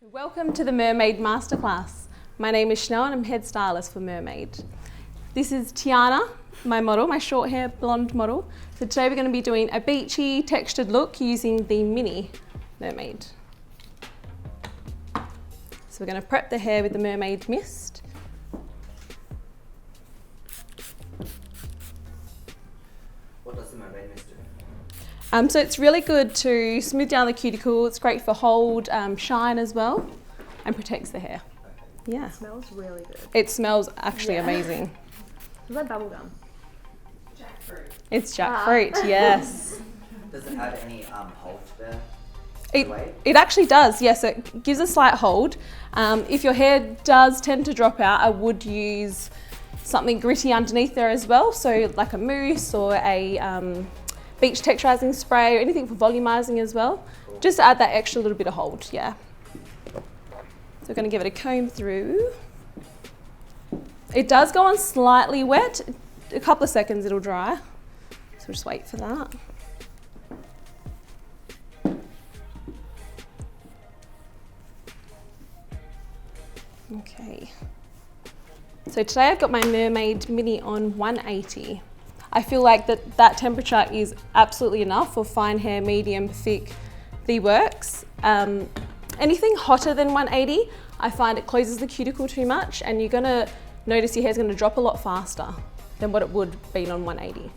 Welcome to the Mermaid Masterclass. My name is Chanel and I'm head stylist for Mermaid. This is Tiana, my model, my short hair blonde model. So today we're going to be doing a beachy textured look using the mini Mermaid. So we're going to prep the hair with the Mermaid Mist. What does the Mermaid Mist do? So it's really good to smooth down the cuticle. It's great for hold, shine as well, and protects the hair. Okay. Yeah. It smells really good. It smells actually amazing. Is that bubblegum? Jackfruit. It's jackfruit, yes. Does it add any hold to the weight? It actually does, yes. It gives a slight hold. If your hair does tend to drop out, I would use something gritty underneath there as well. So like a mousse or a beach texturizing spray or anything for volumizing as well. Cool. Just to add that extra little bit of hold, yeah. So we're going to give it a comb through. It does go on slightly wet. A couple of seconds it'll dry. So we'll just wait for that. Okay. So today I've got my Mermaid Mini on 180. I feel like that temperature is absolutely enough for fine hair, medium, thick, the works. Anything hotter than 180, I find it closes the cuticle too much and you're gonna notice your hair's gonna drop a lot faster than what it would be on 180.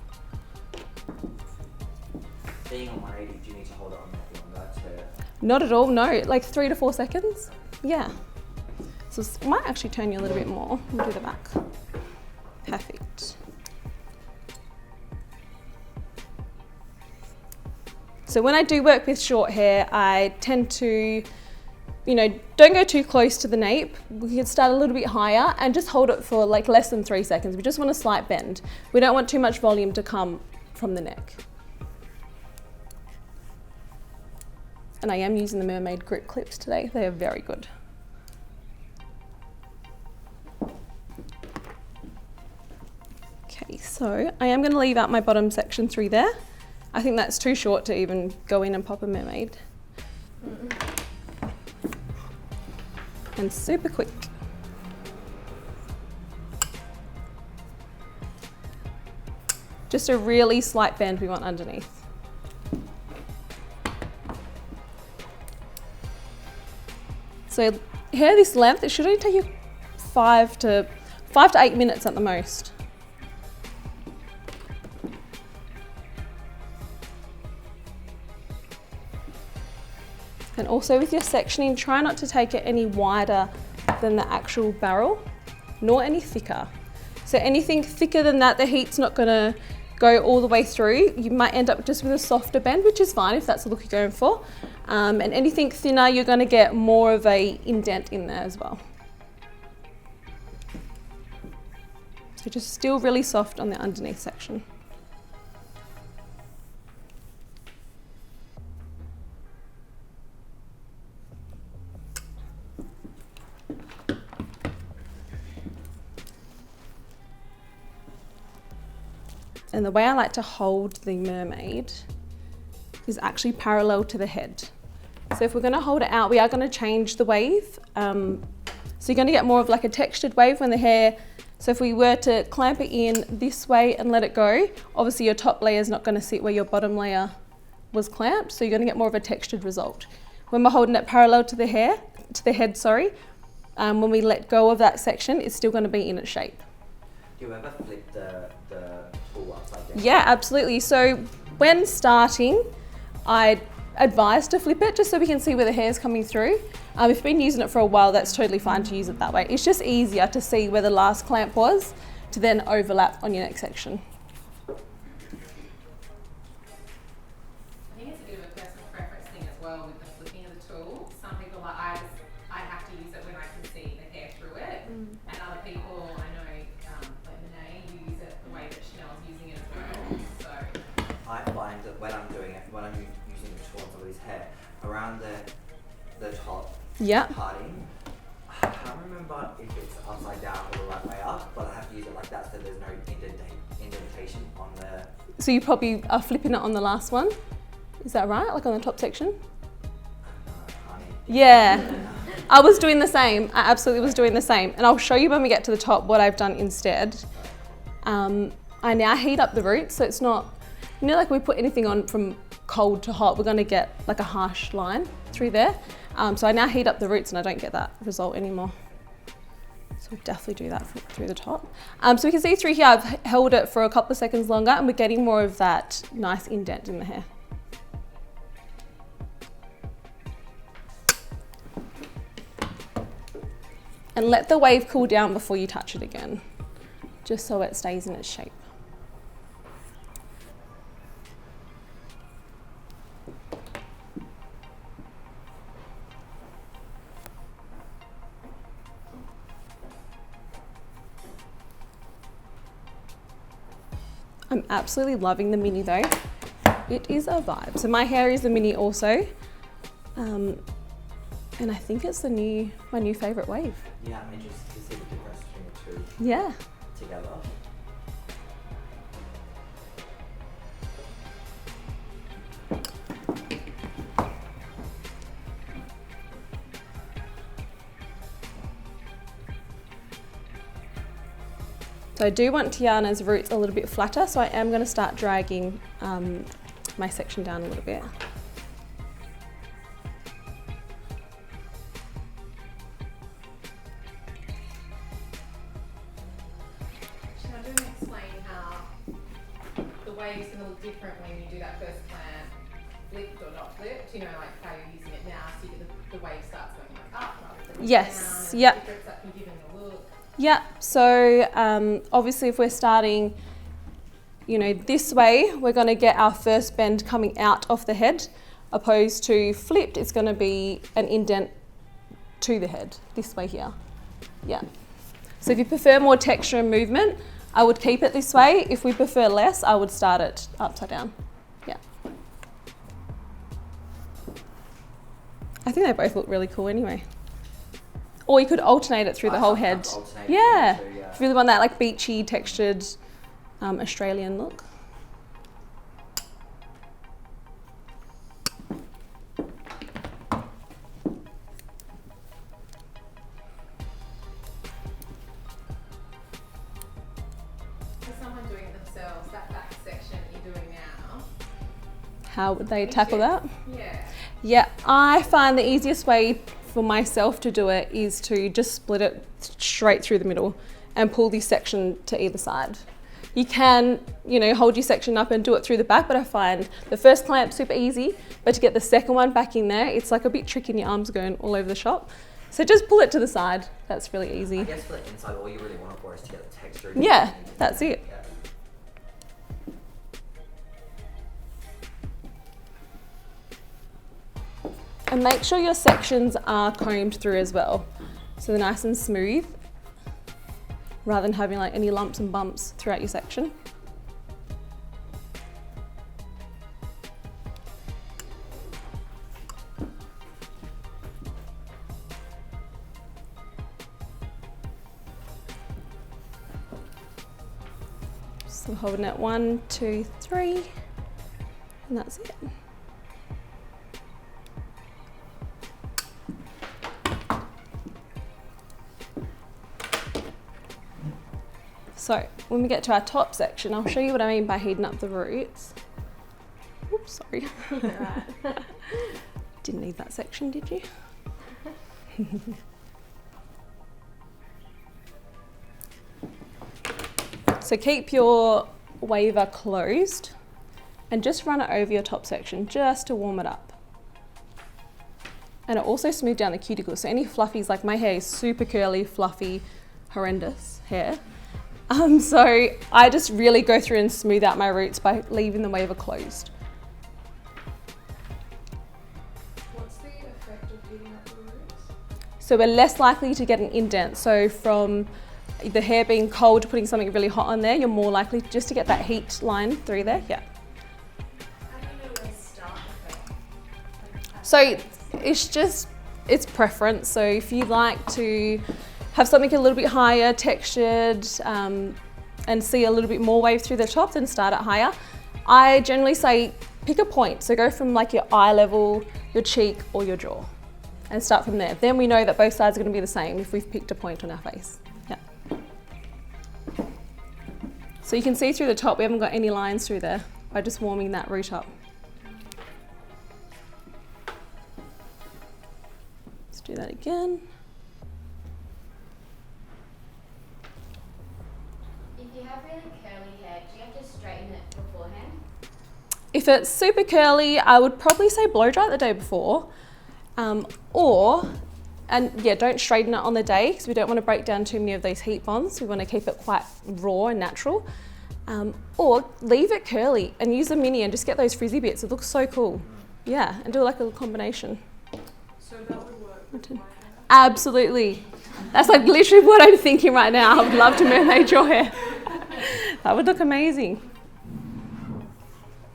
Being on 180, do you need to hold it on there longer to... Not at all, no, like 3 to 4 seconds, yeah. So it might actually turn you a little bit more. We'll do the back. Perfect. So when I do work with short hair, I tend to, don't go too close to the nape. We can start a little bit higher and just hold it for like less than 3 seconds. We just want a slight bend. We don't want too much volume to come from the neck. And I am using the Mermaid grip clips today. They are very good. Okay, so I am going to leave out my bottom section through there. I think that's too short to even go in and pop a Mermaid. And super quick. Just a really slight bend we want underneath. So hair this length, it should only take you 5 to 8 minutes at the most. And also with your sectioning, try not to take it any wider than the actual barrel, nor any thicker. So anything thicker than that, the heat's not gonna go all the way through. You might end up just with a softer bend, which is fine if that's the look you're going for. And anything thinner, you're gonna get more of a indent in there as well. So just still really soft on the underneath section. And the way I like to hold the Mermaid is actually parallel to the head. So if we're gonna hold it out, we are gonna change the wave. So you're gonna get more of like a textured wave when the hair, so if we were to clamp it in this way and let it go, obviously your top layer is not gonna sit where your bottom layer was clamped, so you're gonna get more of a textured result. When we're holding it parallel to the head, when we let go of that section, it's still gonna be in its shape. Do you ever flip the tool upside down? Yeah, absolutely. So when starting, I advise to flip it just so we can see where the hair's coming through. If you've been using it for a while, that's totally fine to use it that way. It's just easier to see where the last clamp was to then overlap on your next section. I think it's a bit of a personal preference thing as well with the flipping of the tool. Some people are like, I have to use it when I can see the hair through it. And other people, I know, like Renee, you use it the way that Chanel's using it as well. So I find that when I'm doing it, when I'm using the tool on somebody's hair, around the top parting, I can't remember if it's upside down or the right way up, but I have to use it like that so there's no indentation on the... So you probably are flipping it on the last one. Is that right? Like on the top section? honey. Yeah. I was doing the same. I absolutely was doing the same. And I'll show you when we get to the top what I've done instead. I now heat up the roots, so it's not, you know, like we put anything on from cold to hot, we're gonna get like a harsh line through there. So I now heat up the roots and I don't get that result anymore. So we'll definitely do that through the top. So we can see through here, I've held it for a couple of seconds longer and we're getting more of that nice indent in the hair. And let the wave cool down before you touch it again, just so it stays in its shape. I'm absolutely loving the mini though. It is a vibe. So my hair is the mini also. And I think it's my new favourite wave. Yeah, I'm interested to see the difference between the two. Yeah. Together. So I do want Tiana's roots a little bit flatter, so I am going to start dragging my section down a little bit. Waves going to look different when you do that first plant, flipped or not flipped, you know, like how you're using it now, so you get the wave starts going like up rather than yes, down. Yep. That can give it a look. Yep, so obviously if we're starting, you know, this way, we're going to get our first bend coming out of the head, opposed to flipped, it's going to be an indent to the head, this way here. Yeah. So if you prefer more texture and movement, I would keep it this way. If we prefer less, I would start it upside down. Yeah. I think they both look really cool anyway. Or you could alternate it through the whole head. Yeah. If you really want that like beachy, textured Australian look. How would they tackle that? Yeah. Yeah, I find the easiest way for myself to do it is to just split it straight through the middle and pull this section to either side. You can, you know, hold your section up and do it through the back, but I find the first clamp super easy, but to get the second one back in there, it's like a bit tricky and your arms going all over the shop. So just pull it to the side. That's really easy. I guess for the inside, all you really want it for is to get the texture. Yeah, that's it. Yeah. And make sure your sections are combed through as well, so they're nice and smooth, rather than having like any lumps and bumps throughout your section. So holding it 1, 2, 3, and that's it. So when we get to our top section, I'll show you what I mean by heating up the roots. Oops, sorry. Right. Didn't need that section, did you? So keep your waver closed and just run it over your top section just to warm it up. And it also smooth down the cuticles. So any fluffies, like my hair is super curly, fluffy, horrendous hair. So I just really go through and smooth out my roots by leaving the waver closed. What's the effect of heating up the roots? So we're less likely to get an indent. So from the hair being cold to putting something really hot on there, you're more likely just to get that heat line through there. Yeah. How do you know where to start with it? So it's preference. So if you like to have something a little bit higher textured and see a little bit more wave through the top, then start it higher. I generally say pick a point. So go from like your eye level, your cheek or your jaw, and start from there. Then we know that both sides are going to be the same if we've picked a point on our face. Yeah. So you can see through the top, we haven't got any lines through there by just warming that root up. Let's do that again. If you have really curly hair, do you have to straighten it beforehand? If it's super curly, I would probably say blow dry it the day before. Don't straighten it on the day because we don't want to break down too many of those heat bonds. We want to keep it quite raw and natural. Or leave it curly and use a mini and just get those frizzy bits. It looks so cool. Yeah, and do like a little combination. So that would work with my hair? Absolutely. That's like literally what I'm thinking right now. I would love to mermaid your hair. That would look amazing.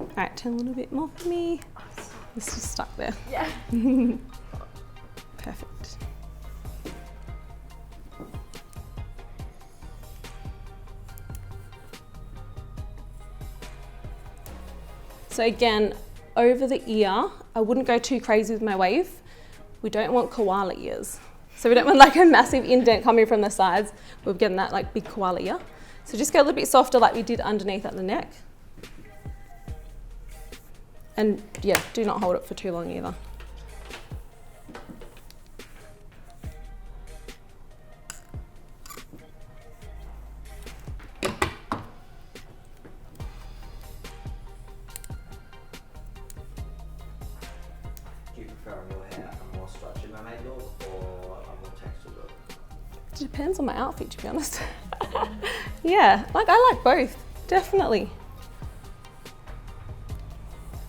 All right, turn a little bit more for me. It's just stuck there. Yeah. Perfect. So again, over the ear, I wouldn't go too crazy with my wave. We don't want koala ears. So we don't want like a massive indent coming from the sides. We're getting that like big koala ear. So just go a little bit softer like we did underneath at the neck. And yeah, do not hold it for too long either. Do you prefer on your hair a more structured mermaid look or a more textured look? It depends on my outfit, to be honest. Yeah, like I like both, definitely.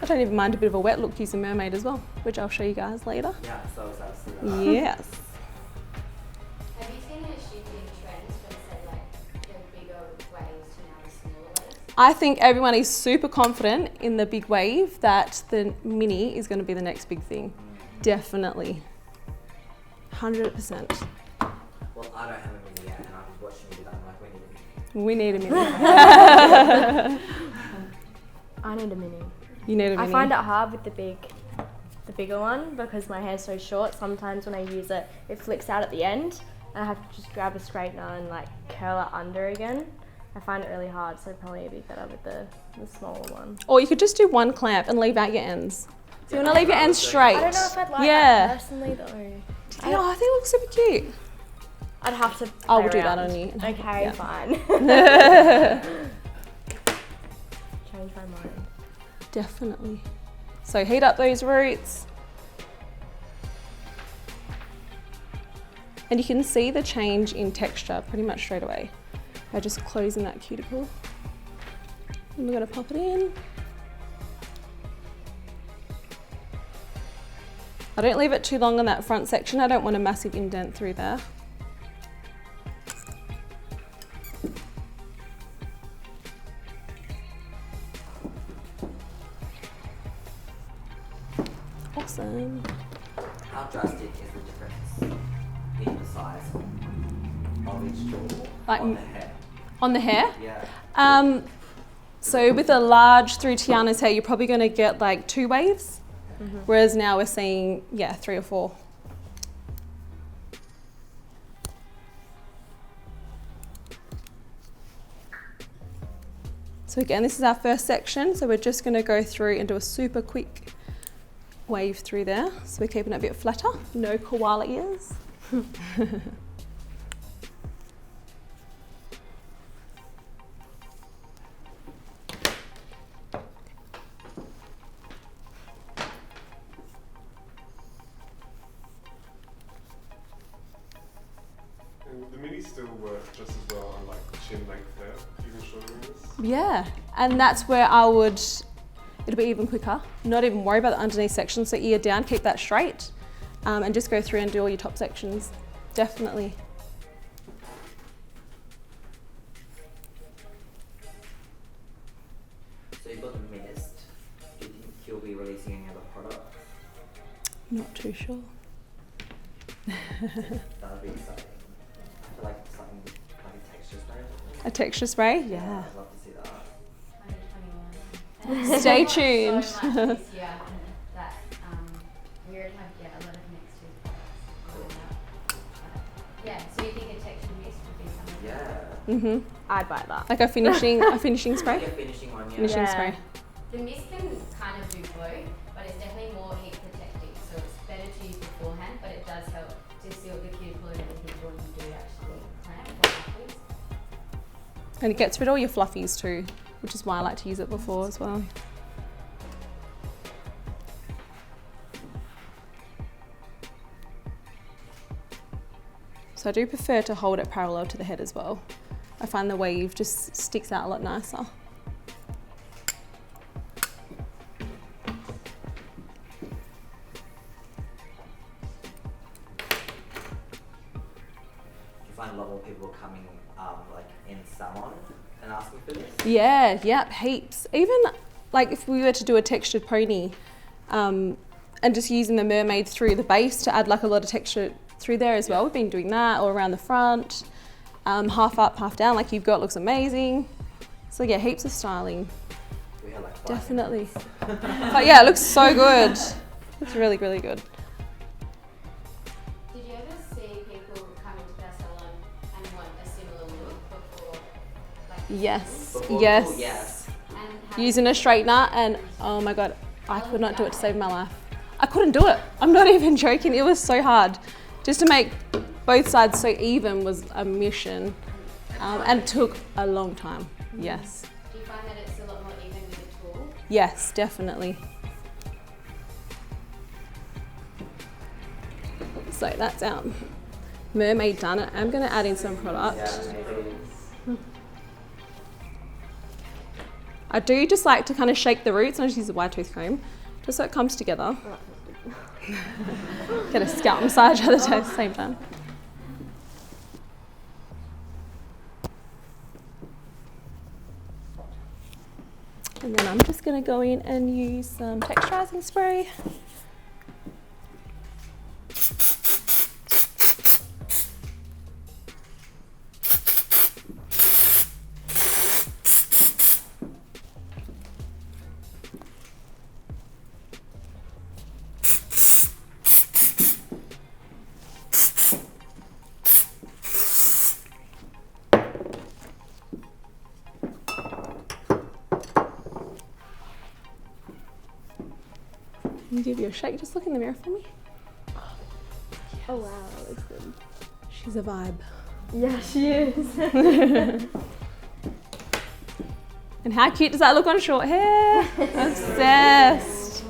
I don't even mind a bit of a wet look using mermaid as well, which I'll show you guys later. Yeah, so is that Yes. Have you seen a shift in trends from, say, like the bigger waves to now the smaller waves? I think everyone is super confident in the big wave that the mini is going to be the next big thing. Definitely. 100%. Well, I don't have a mini yet, and I was watching you do that. I'm like, We need a mini. I need a mini. You need a mini. I find it hard with the bigger one because my hair's so short. Sometimes when I use it, it flicks out at the end and I have to just grab a straightener and like curl it under again. I find it really hard, so probably it'd be better with the smaller one. Or you could just do one clamp and leave out your ends. So you want to leave your ends straight. I don't know if I'd like that personally though. I think it looks super cute. I'd have to I'll play do that around. on you. Okay, Yeah. fine. Change my mind. Definitely. So heat up those roots. And you can see the change in texture pretty much straight away by just closing that cuticle. And we're going to pop it in. I don't leave it too long on that front section. I don't want a massive indent through there. Awesome. how drastic is the difference in the size of each tool Like on the hair? On the hair? Yeah. So with a large through Tiana's hair, you're probably going to get like 2 waves, whereas now we're seeing, 3 or 4. So again, this is our first section, so we're just going to go through and do a super quick wave through there. So we're keeping it a bit flatter, no koala ears. And the mini still work just as well on like chin length hair, even shorter than this? Yeah, and that's where it'll be even quicker. Not even worry about the underneath section, so ear down, keep that straight, and just go through and do all your top sections. Definitely. So you've got the mist. Do you think you'll be releasing any other products? Not too sure. That would be exciting. I feel like something like a texture spray or something. A texture spray? Yeah. I'd love to see that. 2021. Stay So tuned. much this year that we already have a lot of next year's products Yeah, so you think a texture mist would be something? Yeah. Mhm. I'd buy that. Like a finishing spray. Yeah, finishing one, yeah. Finishing Yeah. spray. The mist can kind of do both, but it's definitely more heat protecting. So it's better to use beforehand, but it does help to seal the cuticle and everything when you do actually clamp or fluffies. And it gets rid of all your fluffies too, which is why I like to use it before as well. So I do prefer to hold it parallel to the head as well. I find the wave just sticks out a lot nicer. You find a lot more people coming like in salon and asking for this? Yeah, yep, heaps. Even like if we were to do a textured pony and just using the mermaid through the base to add like a lot of texture through there as well. We've been doing that, or around the front, half up, half down, like you've got, looks amazing. So yeah, heaps of styling. We had like 5 Definitely. But yeah, it looks so good. It's really, really good. Did you ever see people come into their salon and want a similar look before? Like Yes, Before- yes. Oh, yes. and how Using a straightener, and oh my God, I could not do it to save my life. I couldn't do it. I'm not even joking. It was so hard. Just to make both sides so even was a mission, and it took a long time. Yes. do you find that it's a lot more even with the tool? Yes, definitely. So that's our mermaid done. I'm going to add in some product. Yeah, I do just like to kind of shake the roots, and I just use a wide tooth comb, just so it comes together. Get a scalp massage at the same time. And then I'm just going to go in and use some texturizing spray. Let me give you a shake. Just look in the mirror for me. Oh wow, that looks good. She's a vibe. Yeah, she is. And how cute does that look on short hair? Obsessed.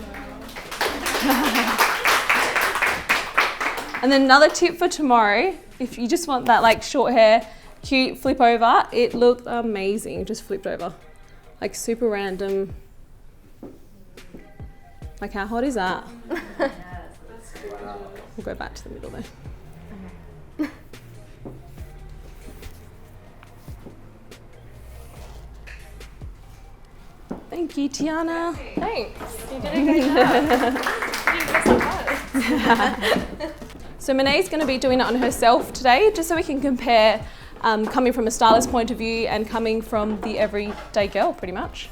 And then another tip for tomorrow, if you just want that like short hair, cute flip over, it looked amazing, just flipped over. Like super random. Like how hot is that? We'll go back to the middle though. Thank you, Tiana. Thanks. You did a great job. You did the best. So Monae's going to be doing it on herself today, just so we can compare coming from a stylist point of view and coming from the everyday girl, pretty much.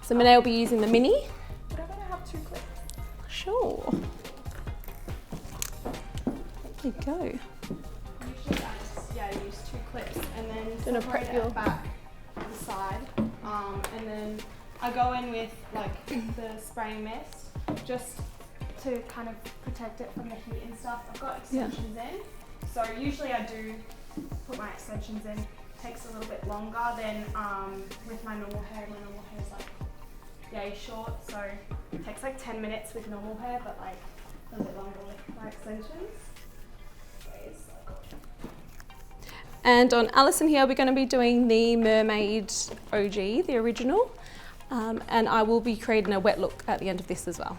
So Monae will be using the mini. Would I better have 2 clips? Sure. There you go. Usually I just use 2 clips and then Gonna separate prep it your- back to the side. And then I go in with like the spraying mist just to kind of protect it from the heat and stuff. I've got extensions in. So usually I do put my extensions in. Takes a little bit longer than with my normal hair. My normal hair is like yay short, so it takes like 10 minutes with normal hair, but like a bit longer with my extensions. And on Alison here, we're going to be doing the Mermaid OG, the original. And I will be creating a wet look at the end of this as well.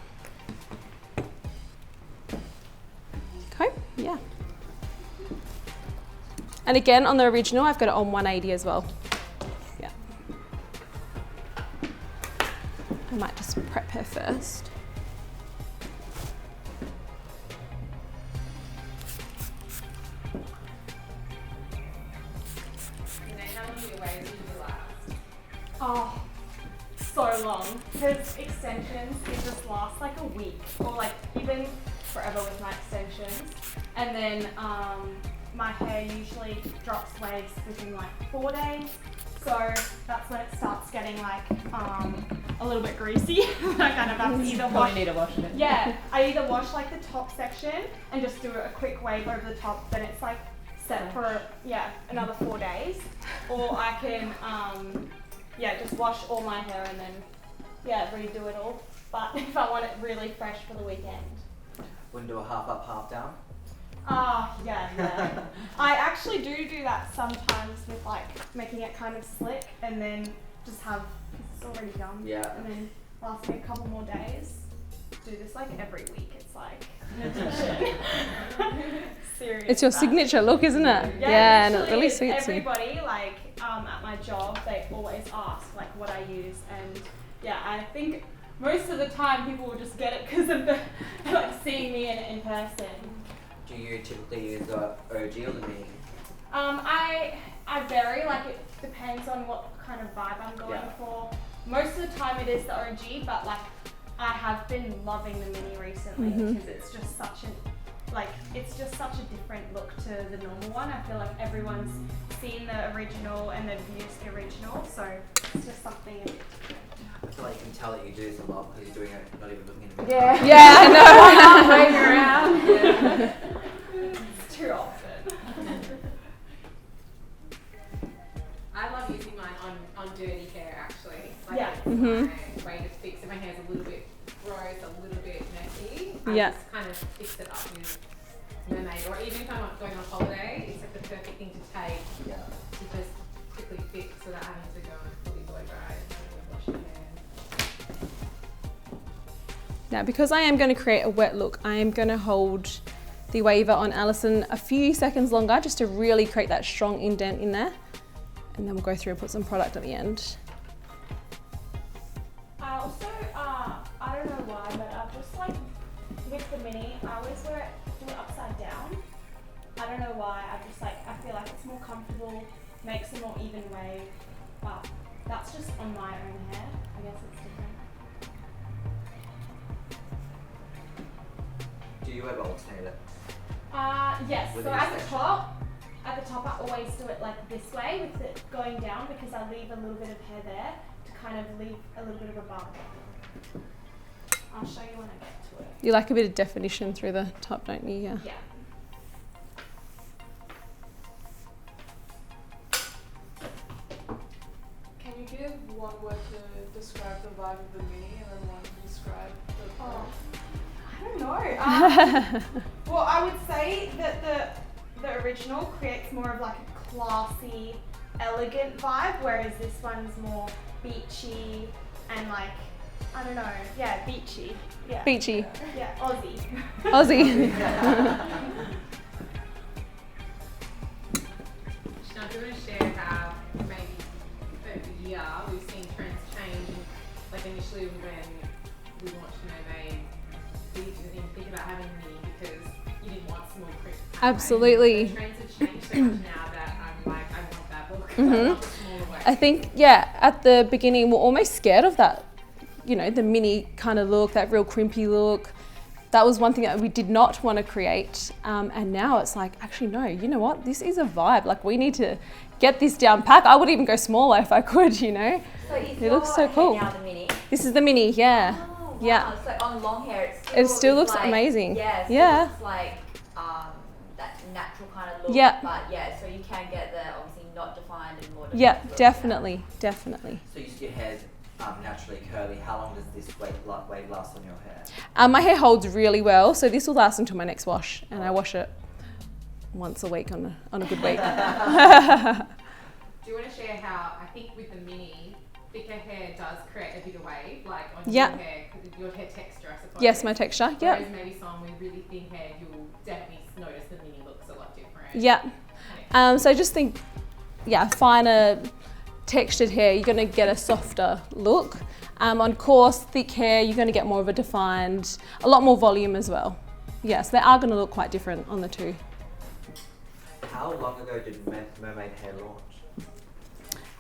Okay, yeah. And again, on the original, I've got it on 180 as well. Yeah. I might just prep her first. How long do your waves usually last? Oh, so long. Because extensions, it just lasts like a week or like even forever with my extensions. And then my hair usually drops waves within like 4 days. So that's when it starts getting like a little bit greasy. I kind of have to either wash. Need to wash it. Yeah, I either wash like the top section and just do a quick wave over the top, then it's like set for another 4 days, or I can just wash all my hair and then redo it all. But if I want it really fresh for the weekend, Wouldn't do a half up, half down? yeah. I actually do that sometimes with like making it kind of slick and then just have it's already done. Yeah. And then last me a couple more days. Do this like every week. It's like serious. It's your signature look, isn't it? Yeah, and it really suits you. Everybody like at my job, they always ask like what I use, and I think most of the time people will just get it because of the like seeing me in person. Do you typically use the OG or the mini? I vary, like it depends on what kind of vibe I'm going for. Most of the time it is the OG, but like I have been loving the mini recently because it's just such a different look to the normal one. I feel like everyone's seen the original and they've used the original, so it's just something a bit different. I feel like you can tell that you do this a lot because you're doing it, not even looking in the mirror. Yeah, I know. Waving around. It's too often. I love using mine on dirty hair actually. Like Yeah. it's my way to fix it. My hair's a little bit gross, a little bit messy. I just kind of fix it up with Mermaid, or even if I'm not going on holiday, it's like the perfect thing to take to just quickly fix without having to go and fully blow dry and wash your hair. Now, because I am going to create a wet look, I am going to hold the waver on Alison a few seconds longer just to really create that strong indent in there. And then we'll go through and put some product at the end. I also, I don't know why, but I've just like, with the mini, I always wear it upside down. I don't know why, I feel like it's more comfortable, makes a more even wave, but that's just on my own hair. I guess it's different. Do you ever alternate it? Yes, With so your at the section? top I always do it like this way with it going down because I leave a little bit of hair there to kind of leave a little bit of a bubble. I'll show you when I get to it. You like a bit of definition through the top, don't you? Yeah. Yeah. Can you give one word to describe the vibe of the mini and then one to describe the pro? I don't know. Well, I would say that the original creates more of like a classy, elegant vibe, whereas this one's more beachy and like, I don't know, beachy. Yeah. Beachy. Yeah, Aussie. Aussie. Now, do you want to share how maybe over the year we've seen trends change? Like initially when we launched Mermaid, we didn't even think about having mini because you didn't want small crisp. Absolutely. The trends have changed so much now that I'm like, I want that look. I want the smaller way. I think, at the beginning we're almost scared of that, the mini kind of look, that real crimpy look. That was one thing that we did not want to create. And now it's like, actually, no, you know what? This is a vibe. Like, we need to get this down pat. I would even go smaller if I could, So it looks so cool. Now the mini? This is the mini, yeah. Oh, wow. Yeah. So on long hair, It still looks like, amazing. Yeah. Yeah. It looks like that natural kind of look. Yeah. But so you can get the obviously not defined and more defined. Yeah, look. definitely. So your hair's naturally curly. How long does this wave last on your hair? My hair holds really well, so this will last until my next wash, and I wash it once a week on a good week. Do you want to share how, I think with the mini, thicker hair does create a bigger wave, like on Yeah. your hair, because of your hair texture, I suppose. Yes, my texture, yeah. Whereas maybe someone with really thin hair, you'll definitely notice the mini looks a lot different. Yeah. So I just think, finer textured hair, you're going to get a softer look. On coarse, thick hair, you're going to get more of a lot more volume as well. Yes, they are going to look quite different on the two. How long ago did Mermaid Hair launch?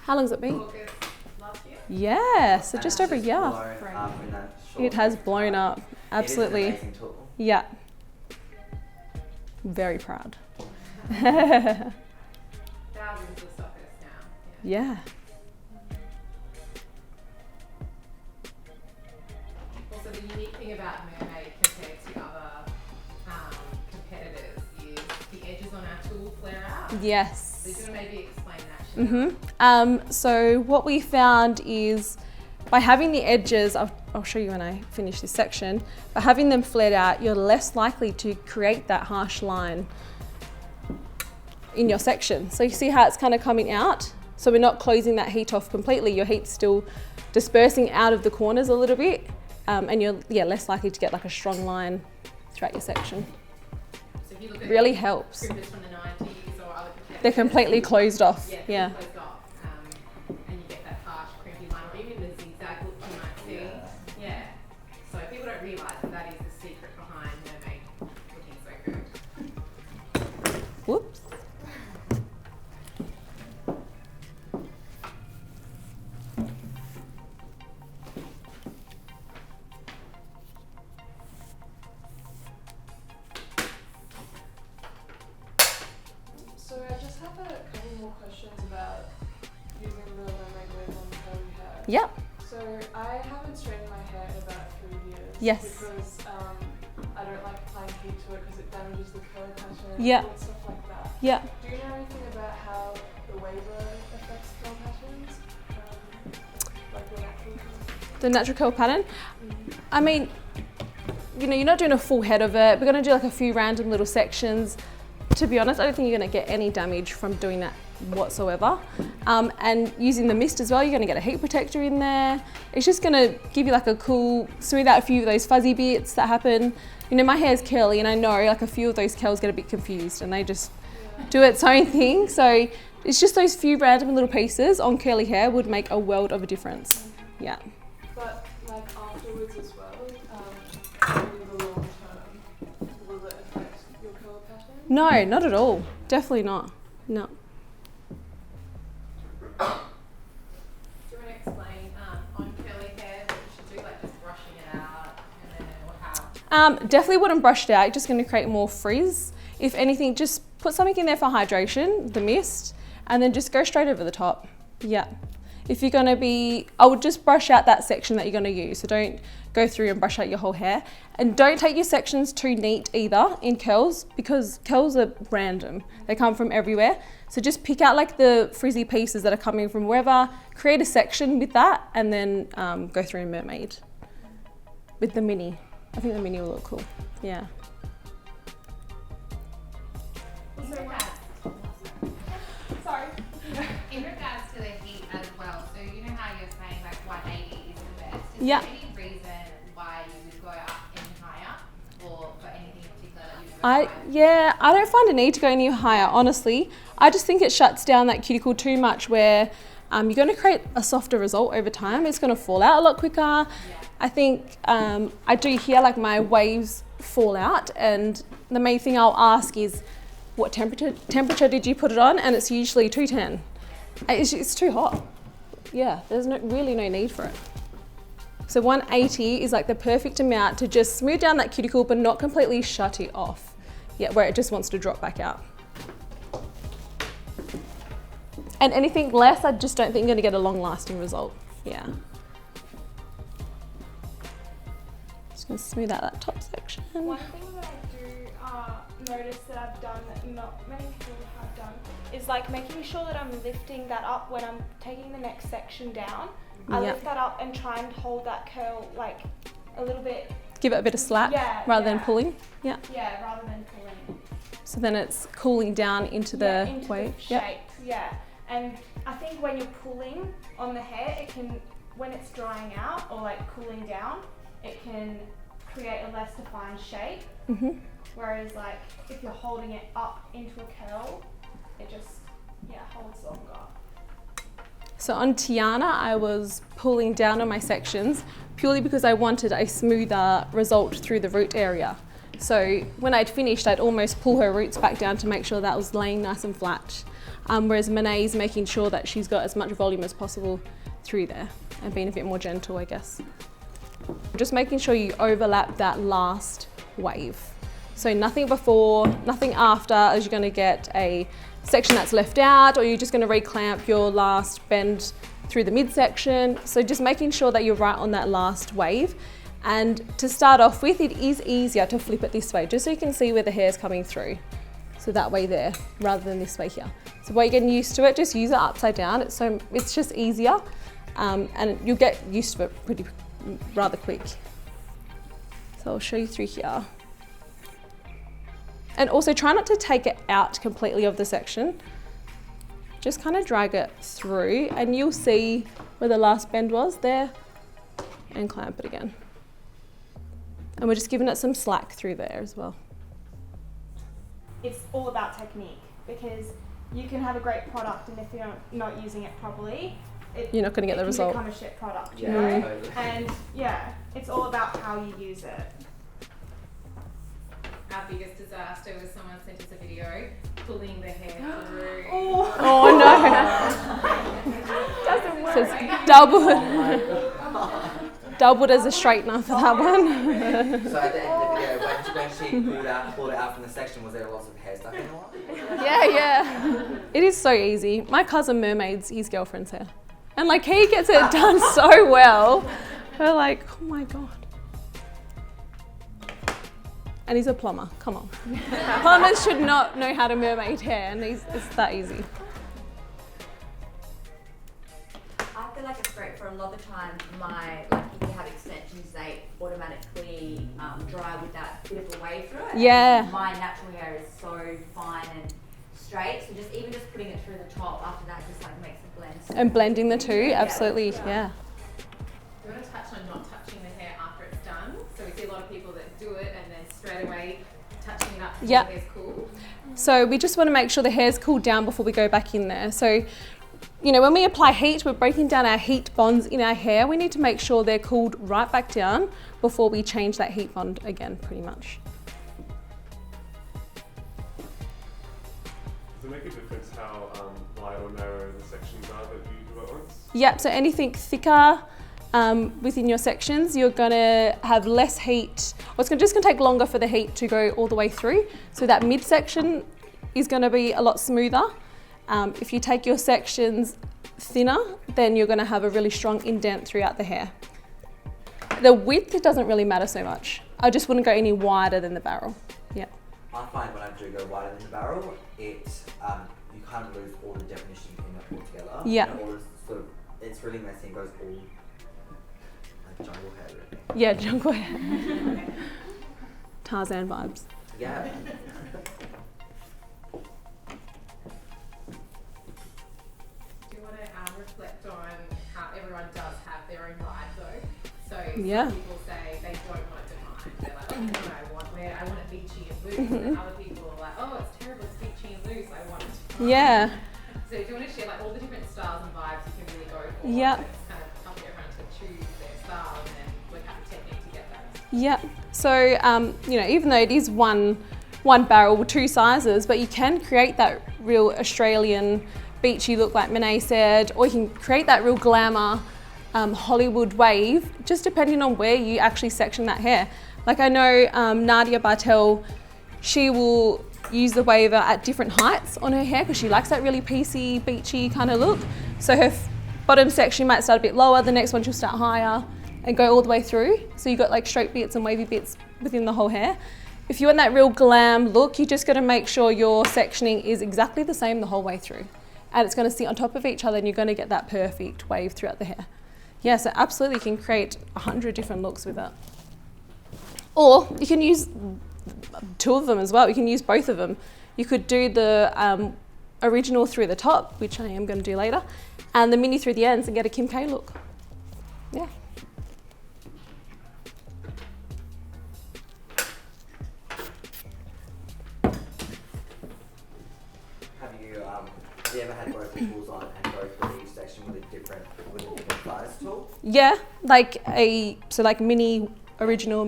How long's it been? August last year. Yeah, so And just it's over a year. blown up in that short It has period of blown time. up, absolutely. It is an amazing tool. Yeah. very proud. Thousands of stockists now. Yeah. Also, the unique thing about Mermaid compared to other competitors is the edges on our tool flare out. Yes. So you can maybe explain that. So what we found is by having the edges, I'll show you when I finish this section, by having them flared out, you're less likely to create that harsh line in your section. So you see how it's kind of coming out? So we're not closing that heat off completely. Your heat's still dispersing out of the corners a little bit, and you're less likely to get like a strong line throughout your section. So if you look at really helps. Crimpers from the 90s or other competitors, they're completely closed off. Yeah. Closed off, and you get that harsh, crimpy line, or even the zigzag look you might see. Yeah. So people don't realise that is the secret behind Mermaid looking so good. Whoops. So I just have a couple more questions about using the Mermaid Waver on curly hair. Yep. So I haven't straightened my hair in about 3 years. Yes. Because I don't like applying heat to it because it damages the curl pattern Yeah. and stuff like that. Yeah. Do you know anything about how the waver affects curl patterns? Like the natural curl? The natural curl pattern. I mean, you know, you're not doing a full head of it. We're going to do like a few random little sections. To be honest, I don't think you're going to get any damage from doing that whatsoever. And using the mist as well, you're going to get a heat protector in there. It's just going to give you like a cool, smooth out a few of those fuzzy bits that happen. You know, my hair's curly and I know like a few of those curls get a bit confused and they just do its own thing. So it's just those few random little pieces on curly hair would make a world of a difference. Yeah. But like afterwards as well, in the long term, will it affect your curl pattern? No, not at all. Definitely not. No. Do you want to explain on curly hair what you should do, like just brushing it out and then or how? Definitely wouldn't brush it out. You're just going to create more frizz. If anything, just put something in there for hydration, the mist, and then just go straight over the top. Yeah. If you're going to be, I would just brush out that section that you're going to use. So don't go through and brush out your whole hair. And don't take your sections too neat either in curls because curls are random. They come from everywhere. So just pick out like the frizzy pieces that are coming from wherever, create a section with that and then go through in Mermaid with the mini. I think the mini will look cool. Yeah. Sorry. In regards to the heat as well, so you know how you're saying like 180 is the best. Is Yeah. there any reason why you would go up any higher or for anything in particular that you would go higher? I don't find a need to go any higher, honestly. I just think it shuts down that cuticle too much where you're going to create a softer result over time. It's going to fall out a lot quicker. Yeah. I think I do hear like my waves fall out and the main thing I'll ask is what temperature did you put it on? And it's usually 210. It's too hot. Yeah, there's really no need for it. So 180 is like the perfect amount to just smooth down that cuticle but not completely shut it off. Yeah, where it just wants to drop back out. And anything less, I just don't think you're going to get a long lasting result. Yeah. Just going to smooth out that top section. One thing that I do notice that I've done that not many people have done is like making sure that I'm lifting that up when I'm taking the next section down. I lift that up and try and hold that curl like a little bit. Give it a bit of slack rather than pulling. Yeah. Yeah, rather than pulling. So then it's cooling down into the wave. The shape. Yeah. And I think when you're pulling on the hair, it can, when it's drying out or like cooling down, it can create a less defined shape. Mm-hmm. Whereas like if you're holding it up into a curl, it just holds longer. So on Tiana, I was pulling down on my sections purely because I wanted a smoother result through the root area. So when I'd finished, I'd almost pull her roots back down to make sure that was laying nice and flat. Whereas Monae's making sure that she's got as much volume as possible through there and being a bit more gentle, I guess. Just making sure you overlap that last wave. So nothing before, nothing after, as you're going to get a section that's left out, or you're just going to reclamp your last bend through the midsection. So just making sure that you're right on that last wave. And to start off with, it is easier to flip it this way, just so you can see where the hair's coming through. So that way there, rather than this way here. So while you're getting used to it, just use it upside down. It's just easier, and you'll get used to it rather quick. So I'll show you through here. And also try not to take it out completely of the section. Just kind of drag it through, and you'll see where the last bend was there, and clamp it again. And we're just giving it some slack through there as well. It's all about technique, because you can have a great product, and if you're not using it properly, you're not going to get the result. It can become a shit product, you know? Totally. And yeah, it's all about how you use it. Our biggest disaster was someone sent us a video pulling the hair through. Oh no! Doesn't work. So it's doubled as a straightener for that one. So at the end of the video, when she pulled it out from the section, was there lots of hair stuck in the one? Yeah. It is so easy. My cousin mermaids his girlfriend's hair. And like he gets it done so well. We're like, oh my God. And he's a plumber, come on. Plumbers should not know how to mermaid hair, and it's that easy. I feel like it's great for a lot of the time. If you have extensions, they automatically dry with that bit of a wave through it. Yeah. And my natural hair is so fine and straight, so even just putting it through the top after that just like makes it blend. And blending the two, absolutely, yeah. Do you want to touch on not touching the hair after it's done? So we see a lot of people that do it and then straight away touching it up until the hair's cool. So we just want to make sure the hair's cooled down before we go back in there. So, you know, when we apply heat, we're breaking down our heat bonds in our hair. We need to make sure they're cooled right back down before we change that heat bond again, pretty much. Does it make a difference how wide or narrow the sections are that you do at once? Yep, so anything thicker within your sections, you're gonna have less heat, or it's just gonna take longer for the heat to go all the way through. So that midsection is gonna be a lot smoother. If you take your sections thinner, then you're gonna have a really strong indent throughout the hair. The width, it doesn't really matter so much. I just wouldn't go any wider than the barrel, yeah. I find when I do go wider than the barrel, you kind of lose all the definition in it altogether. Yeah. You know, it's really messy and goes all like jungle hair really. Yeah, jungle hair. Tarzan vibes. Yeah. Do you want to reflect on how everyone does have their own vibe though? So some people say they don't want it defined. They're like, oh, no, I want it beachy and loose. And other people are like, oh, it's terrible, it's beachy and loose. I want it defined. Yeah. So do you want to share like all the different styles and vibes you can really go for? Yeah. It's kind of up to everyone to choose their style and then work out the technique to get that. Yeah. So you know, even though it is one barrel, two sizes, but you can create that real Australian beachy look like Monet said, or you can create that real glamour Hollywood wave, just depending on where you actually section that hair. Like I know Nadia Bartel, she will use the waver at different heights on her hair because she likes that really piecey, beachy kind of look. So her bottom section might start a bit lower, the next one she'll start higher and go all the way through. So you've got like straight bits and wavy bits within the whole hair. If you want that real glam look, you just got to make sure your sectioning is exactly the same the whole way through. And it's going to sit on top of each other and you're going to get that perfect wave throughout the hair. Yeah, so absolutely you can create 100 different looks with that. Or you can use two of them as well. You can use both of them. You could do the original through the top, which I am going to do later, and the mini through the ends and get a Kim K look. Yeah. Have you ever had both the tools on and go through each section with a different size tool? Yeah, like mini original,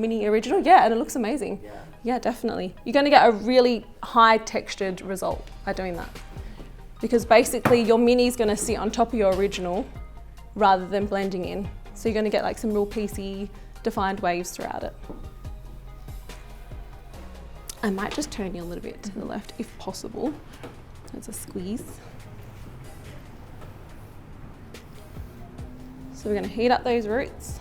yeah, and it looks amazing. Yeah. Yeah, definitely. You're going to get a really high textured result by doing that. Because basically your mini is going to sit on top of your original rather than blending in. So you're going to get like some real piecey, defined waves throughout it. I might just turn you a little bit to the left if possible. That's a squeeze. So we're going to heat up those roots.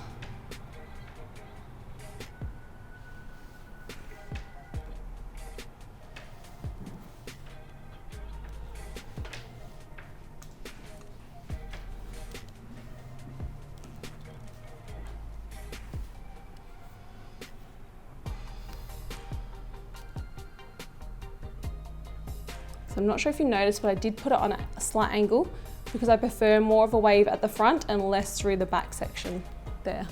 I'm not sure if you noticed, but I did put it on a slight angle because I prefer more of a wave at the front and less through the back section there.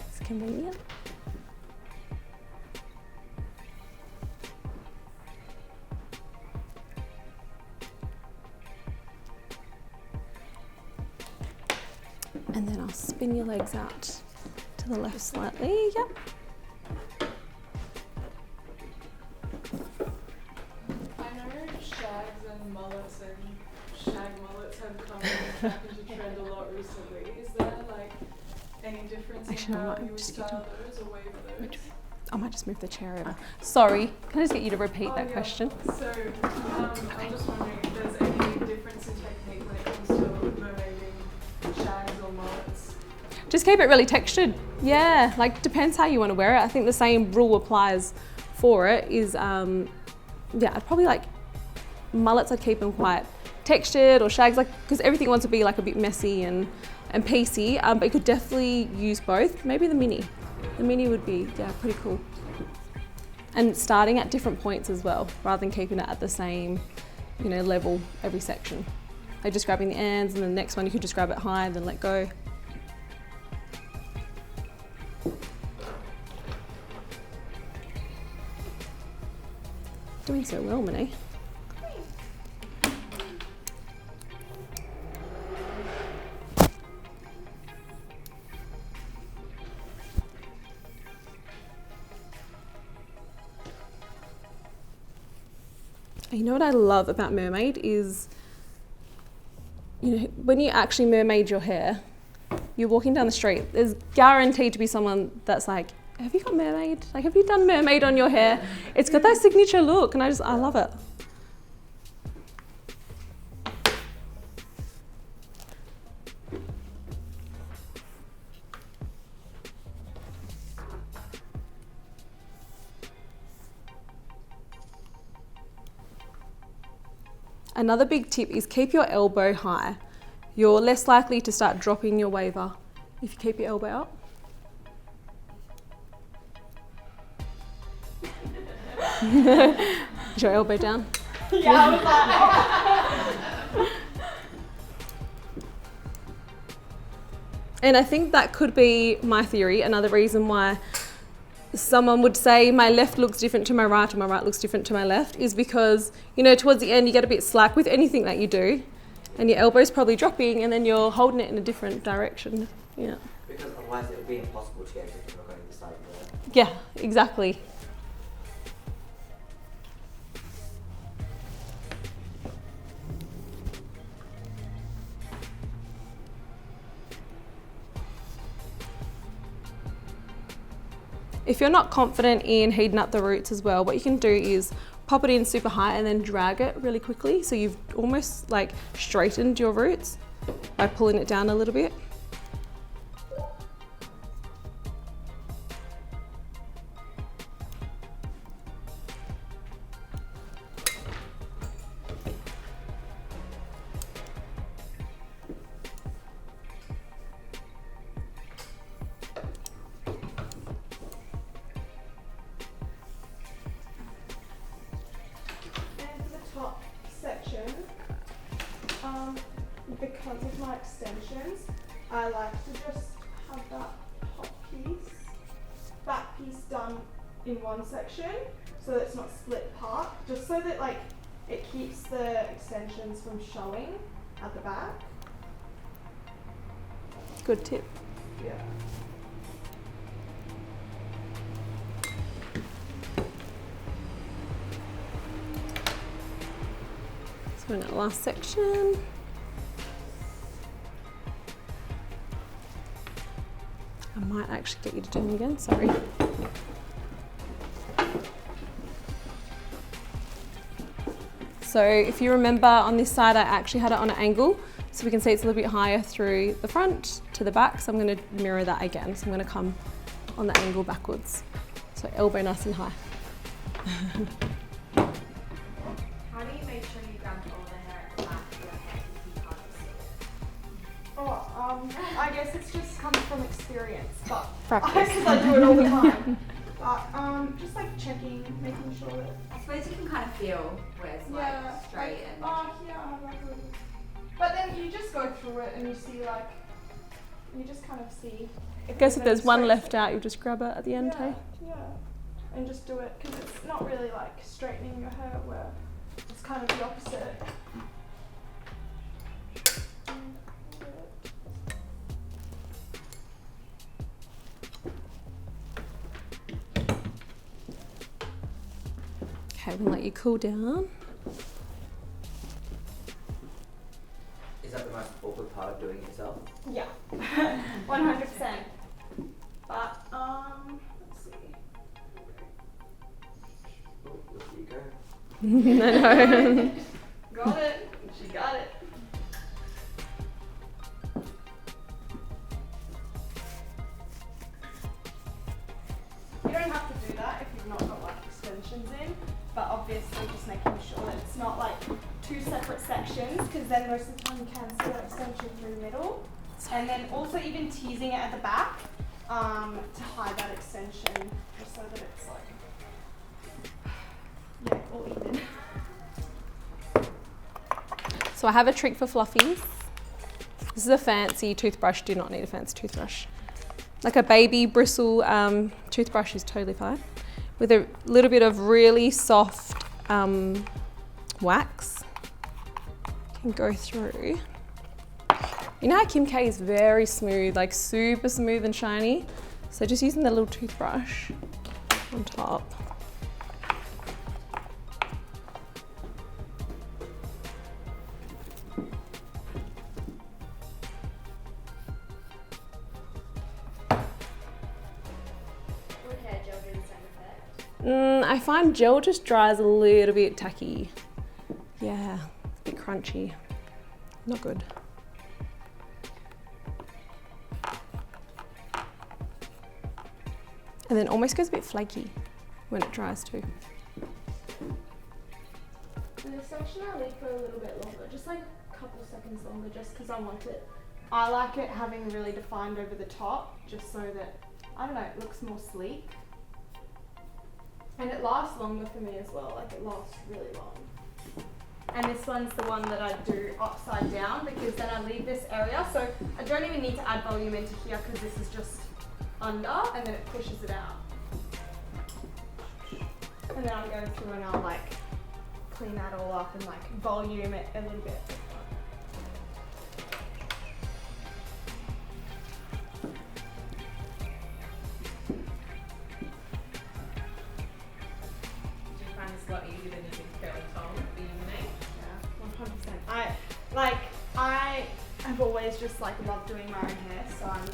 It's convenient. And then I'll spin your legs out to the left slightly, yep. I know shags and mullets and shag mullets have come back into trend a lot recently. Is there like any difference in how you would style those or wave those? I might just move the chair over. Sorry, can I just get you to repeat that question? So I'm just wondering if there's any difference in technique when it comes to mermaiding shags or mullets. Just keep it really textured. Yeah, like depends how you want to wear it. I think the same rule applies for it is, yeah, I'd probably like mullets, I'd keep them quite textured, or shags, like, because everything wants to be like a bit messy and piecey, but you could definitely use both. Maybe the mini. The mini would be, yeah, pretty cool. And starting at different points as well, rather than keeping it at the same, you know, level every section. Like just grabbing the ends, and the next one you could just grab it high and then let go. Doing so well, Monet. You know what I love about mermaid is, you know, when you actually mermaid your hair, you're walking down the street, there's guaranteed to be someone that's like, have you got mermaid? Like, have you done mermaid on your hair? It's got that signature look, and I love it. Another big tip is keep your elbow high. You're less likely to start dropping your waver if you keep your elbow up. Is your elbow down? Yeah, I was like, And I think that could be my theory, another reason why someone would say my left looks different to my right or my right looks different to my left is because, you know, towards the end you get a bit slack with anything that you do, and your elbow's probably dropping and then you're holding it in a different direction. Yeah. Because otherwise it would be impossible to get it if you're going this side of the... Yeah, exactly. If you're not confident in heating up the roots as well, what you can do is pop it in super high and then drag it really quickly. So you've almost like straightened your roots by pulling it down a little bit. because of my extensions, I like to just have that back piece done in one section so that it's not split apart, just so that like it keeps the extensions from showing at the back. Good tip. Yeah. Doing that last section. I might actually get you to do them again, sorry. So if you remember on this side, I actually had it on an angle, so we can see it's a little bit higher through the front to the back. So I'm going to mirror that again. So I'm going to come on the angle backwards. So elbow nice and high. How do you make sure you grab all the hair at the back of your head if you can't see it? I guess it's just comes from experience, but Practice. because I do it all the time. But just like checking, making sure that. I suppose you can kind of feel where it's like straight and. But then you just go through it and you see like, you just kind of see. I guess if there's one left out, you just grab it at the end, hey? Yeah, and just do it because it's not really like straightening your hair where it's kind of the opposite. Okay, we'll let you cool down. Is that the most awkward part of doing it yourself? Yeah, 100%. But let's see. Oh, look you go. I know. Got it. She got it. You don't have to do that if you've not got like extensions in, but obviously just making sure that it's not like two separate sections, because then most of the time you can see that extension through the middle. And then also even teasing it at the back to hide that extension, just so that it's like, all even. So I have a trick for fluffies. This is a fancy toothbrush, do not need a fancy toothbrush. Like a baby bristle toothbrush is totally fine. With a little bit of really soft wax, you can go through. You know how Kim K is very smooth, like super smooth and shiny? So just using the little toothbrush on top. I find gel just dries a little bit tacky. Yeah, it's a bit crunchy. Not good. And then almost goes a bit flaky when it dries too. And this section I leave for a little bit longer, just like a couple seconds longer, just because I want it. I like it having really defined over the top, just so that, I don't know, it looks more sleek. And it lasts longer for me as well, like it lasts really long. And this one's the one that I do upside down, because then I leave this area, so I don't even need to add volume into here because this is just under, and then it pushes it out. And then I'll go through and I'll like clean that all up and like volume it a little bit. A lot easier than using curly foam for you, mate. Yeah, 100%. I have always just like loved doing my own hair, so I'm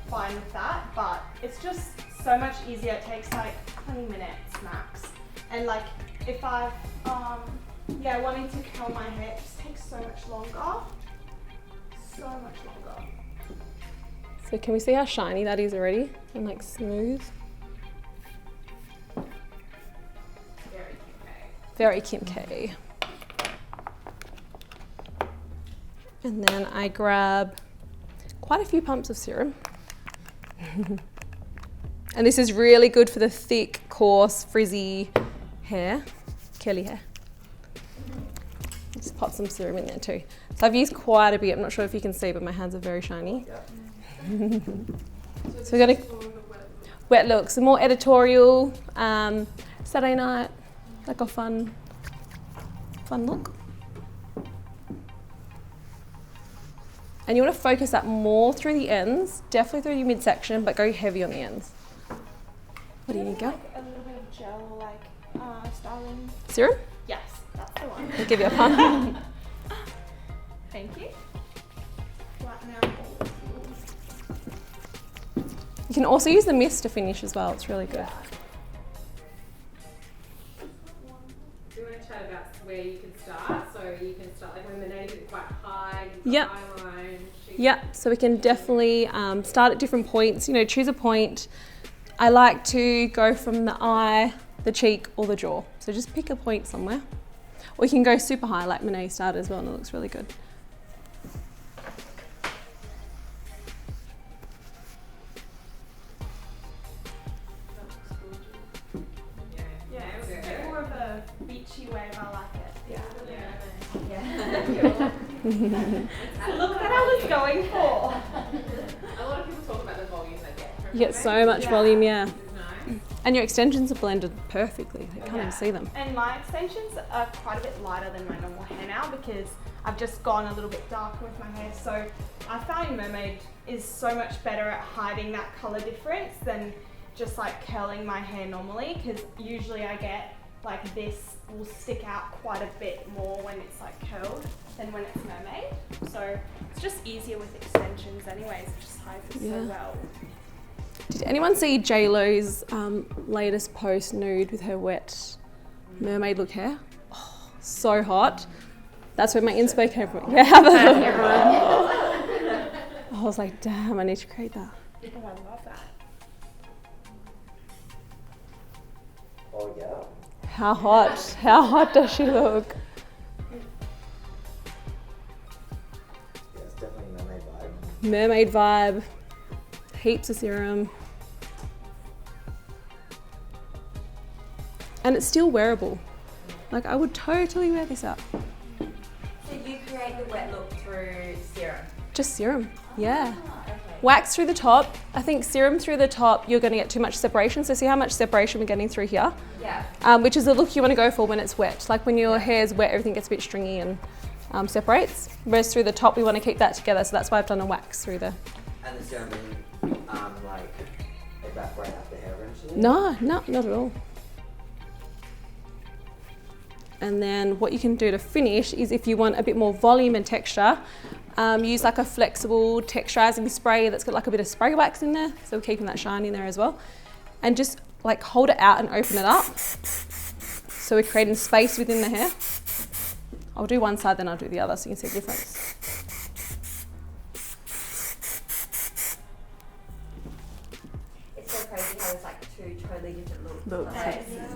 fine with that. But it's just so much easier. It takes like 20 minutes max. And like if I've wanting to curl my hair, it just takes so much longer. So much longer. So can we see how shiny that is already and like smooth? Very Kim K. And then I grab quite a few pumps of serum. And this is really good for the thick, coarse, frizzy hair, curly hair. Just pop some serum in there too. So I've used quite a bit. I'm not sure if you can see, but my hands are very shiny. Yeah. So we're gonna wet look, some more editorial, Saturday night. Like a fun look. And you want to focus that more through the ends, definitely through your midsection, but go heavy on the ends. What do you need, girl? Like a little bit of gel, like styling. Serum? Yes, that's the one. I'll give you a pump. Thank you. Flatten out all the tools. You can also use the mist to finish as well. It's really good. Do you want to chat about where you can start? So you can start like when the native is quite high, Yep. eyeline. Yeah, so we can definitely start at different points. You know, choose a point. I like to go from the eye, the cheek, or the jaw. So just pick a point somewhere. Or you can go super high like Monet started as well, and it looks really good. Yeah, it's a bit more of a beachy wave. I like it. Yeah. Look what I was going for. A lot of people talk about the volume they get. You get so much volume, yeah. Which is nice. And your extensions are blended perfectly. You can't even see them. And my extensions are quite a bit lighter than my normal hair now because I've just gone a little bit darker with my hair. So I find Mermaid is so much better at hiding that colour difference than just like curling my hair normally, because usually I get like this will stick out quite a bit more when it's like curled than when it's Mermaid. So it's just easier with extensions anyways, it just hides it so well. Did anyone see JLo's latest post nude with her wet mermaid look hair? Oh, so hot. That's where my inspo came from. Yeah, have a look, everyone. I was like, damn, I need to create that. Oh, I love that. Oh yeah. How hot does she look? Yeah, it's definitely mermaid vibe. Mermaid vibe, heaps of serum. And it's still wearable. Like I would totally wear this out. So you create the wet look through serum? Just serum, yeah. Okay. Wax through the top. I think serum through the top, you're going to get too much separation. So see how much separation we're getting through here? Yeah. Which is the look you want to go for when it's wet. Like when your hair's wet, everything gets a bit stringy and separates. Whereas through the top, we want to keep that together. So that's why I've done a wax through there. And the serum doesn't like evaporate out the hair eventually? No, not at all. And then what you can do to finish is if you want a bit more volume and texture, use like a flexible texturizing spray that's got like a bit of spray wax in there. So we're keeping that shine in there as well. And just like hold it out and open it up. So we're creating space within the hair. I'll do one side, then I'll do the other so you can see the difference. It's so crazy how there's like two totally different looks.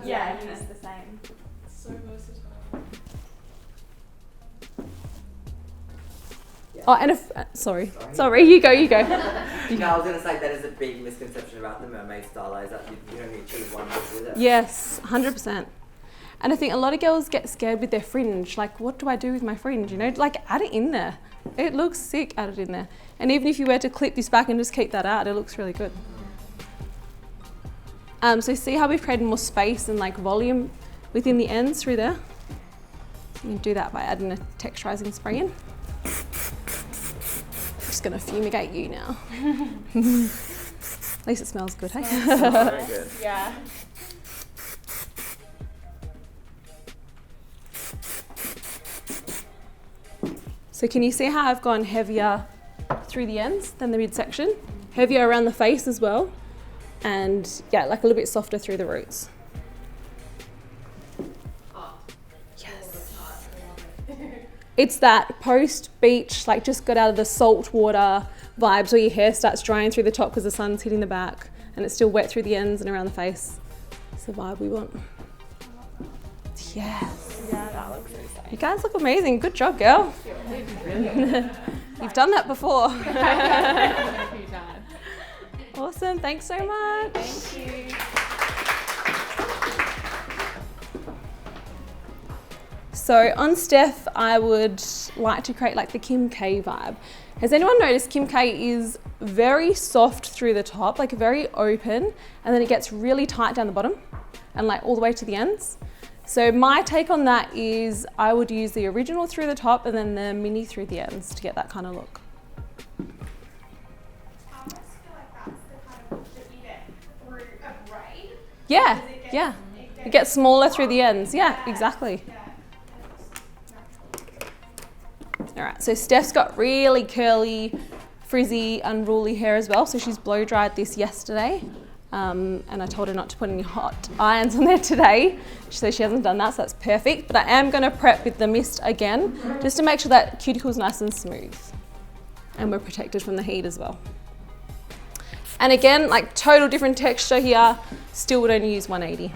Yeah, use the same. So versatile. Oh, and if, sorry, you go. No, I was going to say that is a big misconception about the mermaid style, is that you don't need to choose one look with it. Yes, 100%. And I think a lot of girls get scared with their fringe. Like, what do I do with my fringe? You know, like add it in there. It looks sick, add it in there. And even if you were to clip this back and just keep that out, it looks really good. So see how we've created more space and like volume within the ends through there? You can do that by adding a texturizing spray in. Just gonna fumigate you now. At least it smells good, hey? Very good. Yeah. So can you see how I've gone heavier through the ends than the midsection? Heavier around the face as well. And yeah, like a little bit softer through the roots. Yes. It's that post-beach, like just got out of the salt water vibes where your hair starts drying through the top because the sun's hitting the back and it's still wet through the ends and around the face. It's the vibe we want. Yes. Yeah, that looks insane. You guys look amazing. Good job, girl. You've done that before. Awesome. Thanks so much. Thank you. So on Steph, I would like to create like the Kim K vibe. Has anyone noticed Kim K is very soft through the top, like very open, and then it gets really tight down the bottom and like all the way to the ends. So my take on that is I would use the original through the top and then the mini through the ends to get that kind of look. I almost feel like that's the kind of look that you get through a braid. Yeah, yeah. It gets smaller through the ends. Yeah, exactly. Yeah. All right, so Steph's got really curly, frizzy, unruly hair as well. So she's blow dried this yesterday. And I told her not to put any hot irons on there today. So she hasn't done that, so that's perfect. But I am gonna prep with the mist again, just to make sure that cuticle's nice and smooth. And we're protected from the heat as well. And again, like total different texture here, still would only use 180.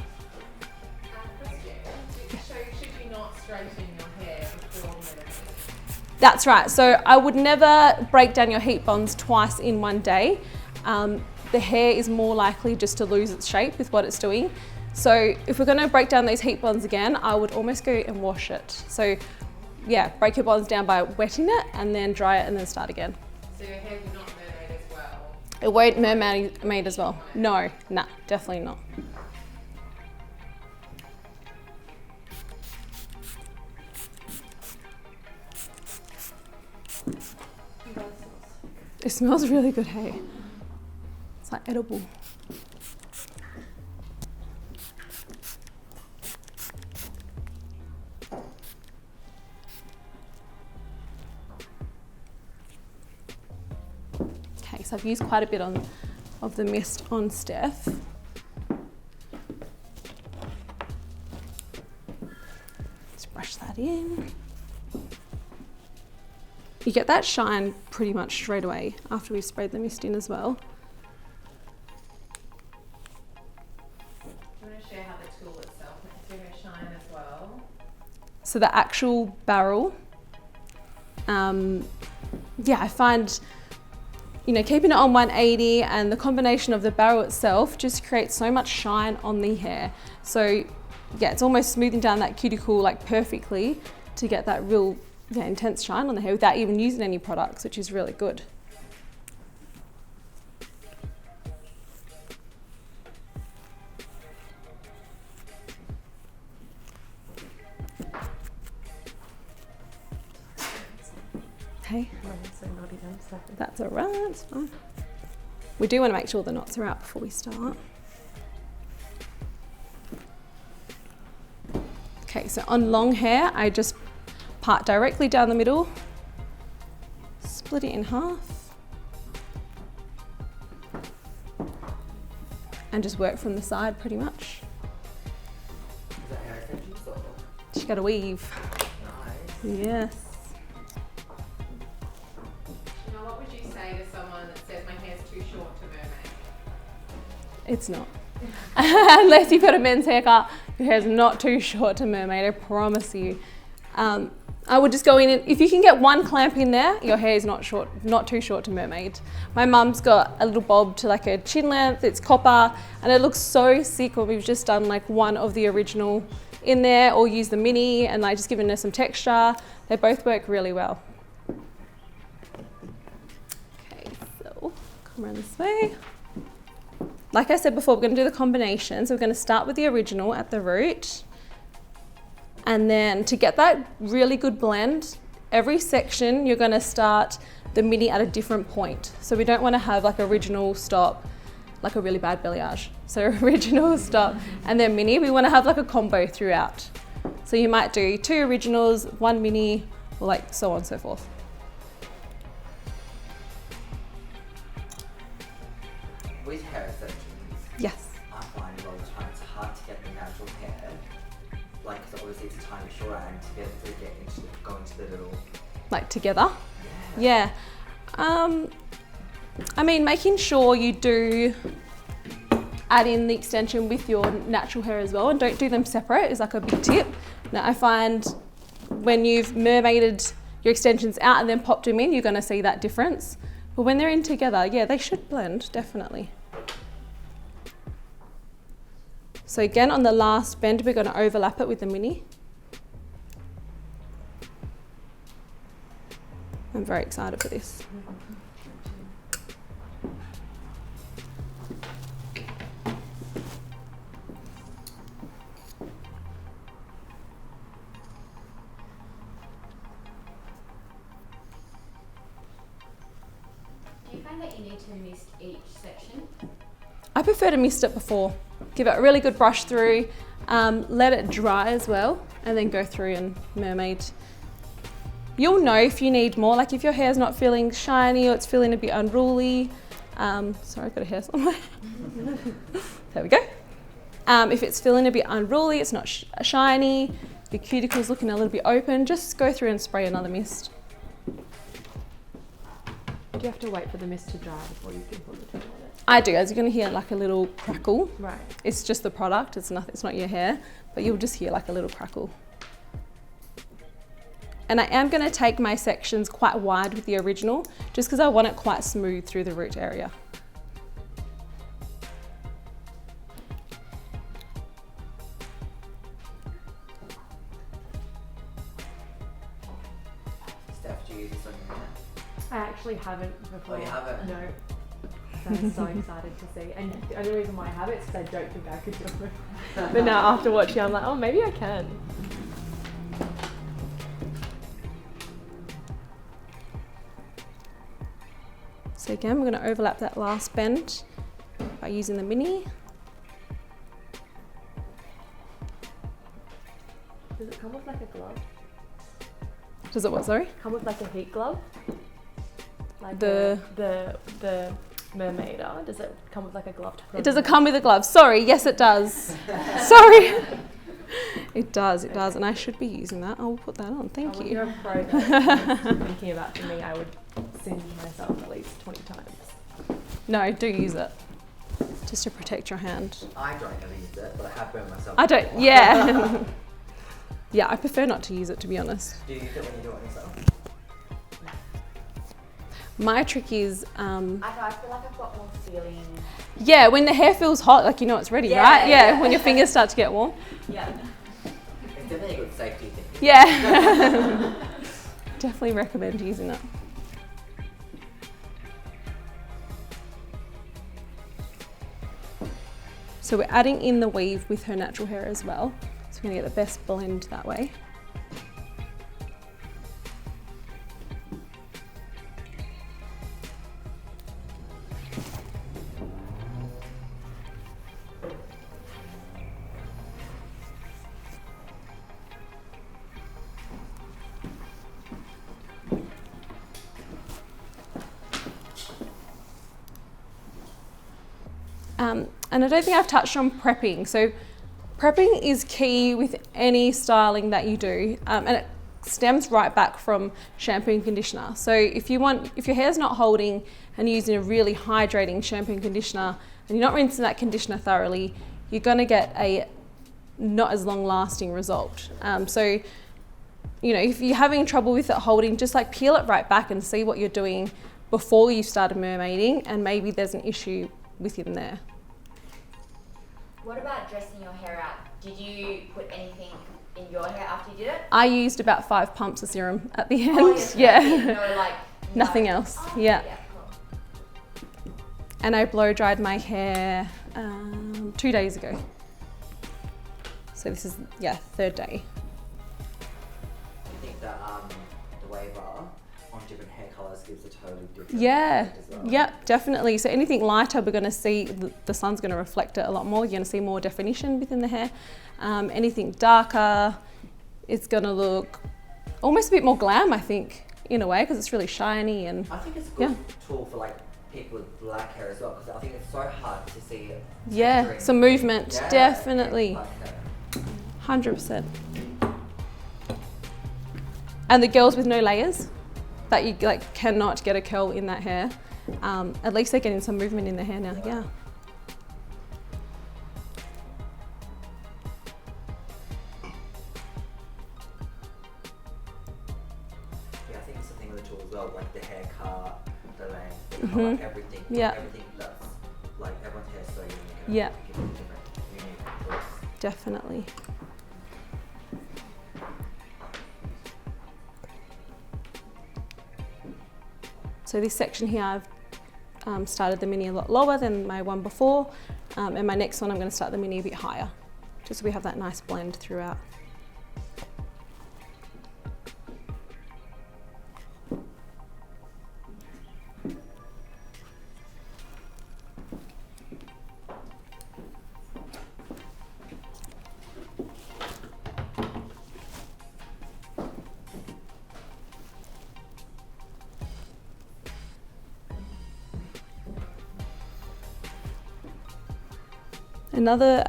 That's right, so I would never break down your heat bonds twice in one day. The hair is more likely just to lose its shape with what it's doing. So if we're gonna break down those heat bonds again, I would almost go and wash it. So yeah, break your bonds down by wetting it and then dry it and then start again. So your hair will not mermaid as well? It won't mermaid as well. No, nah, definitely not. It smells really good, hey? It's like edible. Okay, so I've used quite a bit of the mist on Steph. Just brush that in. You get that shine pretty much straight away after we've sprayed the mist in as well. I'm going to share how the tool itself makes your hair shine as well. So the actual barrel, yeah, I find, you know, keeping it on 180 and the combination of the barrel itself just creates so much shine on the hair. So yeah, it's almost smoothing down that cuticle like perfectly to get that real intense shine on the hair without even using any products, which is really good. Okay, that's all right, that's fine. We do want to make sure the knots are out before we start. Okay, so on long hair, I just part directly down the middle, split it in half, and just work from the side pretty much. Is that hair extensions or? She's got a weave. Nice. Yes. Now, what would you say to someone that says my hair's too short to mermaid? It's not. Unless you've got a men's haircut, your hair's not too short to mermaid, I promise you. I would just go in and if you can get one clamp in there, your hair is not too short to mermaid. My mum's got a little bob to like a chin length, it's copper, and it looks so sick when we've just done like one of the original in there or use the mini and like just giving her some texture. They both work really well. Okay, so come around this way. Like I said before, we're going to do the combination. So we're going to start with the original at the root. And then to get that really good blend, every section you're going to start the mini at a different point. So we don't want to have like original stop, like a really bad balayage. So original stop and then mini, we want to have like a combo throughout. So you might do 2 originals, 1 mini, or like so on and so forth. With hair extensions, Yes. I find a lot of times it's hard to get the natural hair, like because obviously it's a tiny shorter and to get into go into the little. Like together? Yeah. I mean, making sure you do add in the extension with your natural hair as well and don't do them separate is like a big tip. Now I find when you've mermaided your extensions out and then popped them in, you're going to see that difference. But when they're in together, yeah, they should blend, definitely. So again, on the last bend, we're going to overlap it with the mini. I'm very excited for this. Do you find that you need to mist each section? I prefer to mist it before. Give it a really good brush through, let it dry as well, and then go through and mermaid You'll know if you need more, like if your hair's not feeling shiny or it's feeling a bit unruly. Sorry, I've got a hair somewhere. There we go. If it's feeling a bit unruly, it's not shiny, the cuticle's looking a little bit open, just go through and spray another mist. Do you have to wait for the mist to dry before you can put the tool on it? I do, as you're going to hear like a little crackle. Right. It's just the product, it's not your hair, but you'll just hear like a little crackle. And I am going to take my sections quite wide with the original, just because I want it quite smooth through the root area. Steph, do you use this on your hair? I actually haven't before. Oh, you haven't? No. I'm so excited to see. And the only reason why I have it is because I don't think I could do it. But now after watching, I'm like, oh, maybe I can. So again, we're going to overlap that last bend by using the mini. Does it come with like a glove? Does it what, sorry? Come with like a heat glove? Like The mermaid, does it come with like a glove to put on? It doesn't come with a glove. Sorry, yes it does. Sorry. It does, and I should be using that. I'll put that on, thank you. You're a pro though. Thinking about for me, I would singe myself at least 20 times. No, do use it. Just to protect your hand. I don't ever use it, but I have burned myself. I don't, yeah. Yeah, I prefer not to use it, to be honest. Do you use it when you do it yourself? My trick is, I feel like I've got more feeling. yeah, when the hair feels hot, like you know it's ready, right? Yeah, when your fingers start to get warm. Yeah. It's definitely a good safety thing. Yeah. Definitely recommend using it. So we're adding in the weave with her natural hair as well. So we're gonna get the best blend that way. And I don't think I've touched on prepping. So prepping is key with any styling that you do, and it stems right back from shampoo and conditioner. So if your hair's not holding and you're using a really hydrating shampoo and conditioner and you're not rinsing that conditioner thoroughly, you're gonna get a not as long lasting result. So, you know, if you're having trouble with it holding, just like peel it right back and see what you're doing before you started mermaiding, and maybe there's an issue within there. What about dressing your hair out? Did you put anything in your hair after you did it? I used about 5 pumps of serum at the end. Oh, yes, yeah. No, like Nothing else. Oh, yeah. Cool. And I blow dried my hair 2 days ago. So this is, yeah, 3rd day. Do you think that the waver on different hair colours gives a totally different Yeah, effect as well? yeah, definitely. So anything lighter, we're going to see the sun's going to reflect it a lot more. You're going to see more definition within the hair. Anything darker, it's going to look almost a bit more glam, I think, in a way, because it's really shiny. And I think it's a good tool for like people with black hair as well, because I think it's so hard to see it. yeah, some movement, Yeah, definitely, black hair. 100%. And the girls with no layers, that you like cannot get a curl in that hair, at least they're getting some movement in their hair now. Yeah. Yeah, I think it's the thing with the tool as well, like the haircut, the length, the colour, everything. Yeah. Everything looks like everyone's hair is so unique. Yeah. Gives it a different, unique twist. Definitely. So this section here, I've started the mini a lot lower than my one before, and my next one I'm going to start the mini a bit higher, just so we have that nice blend throughout. Another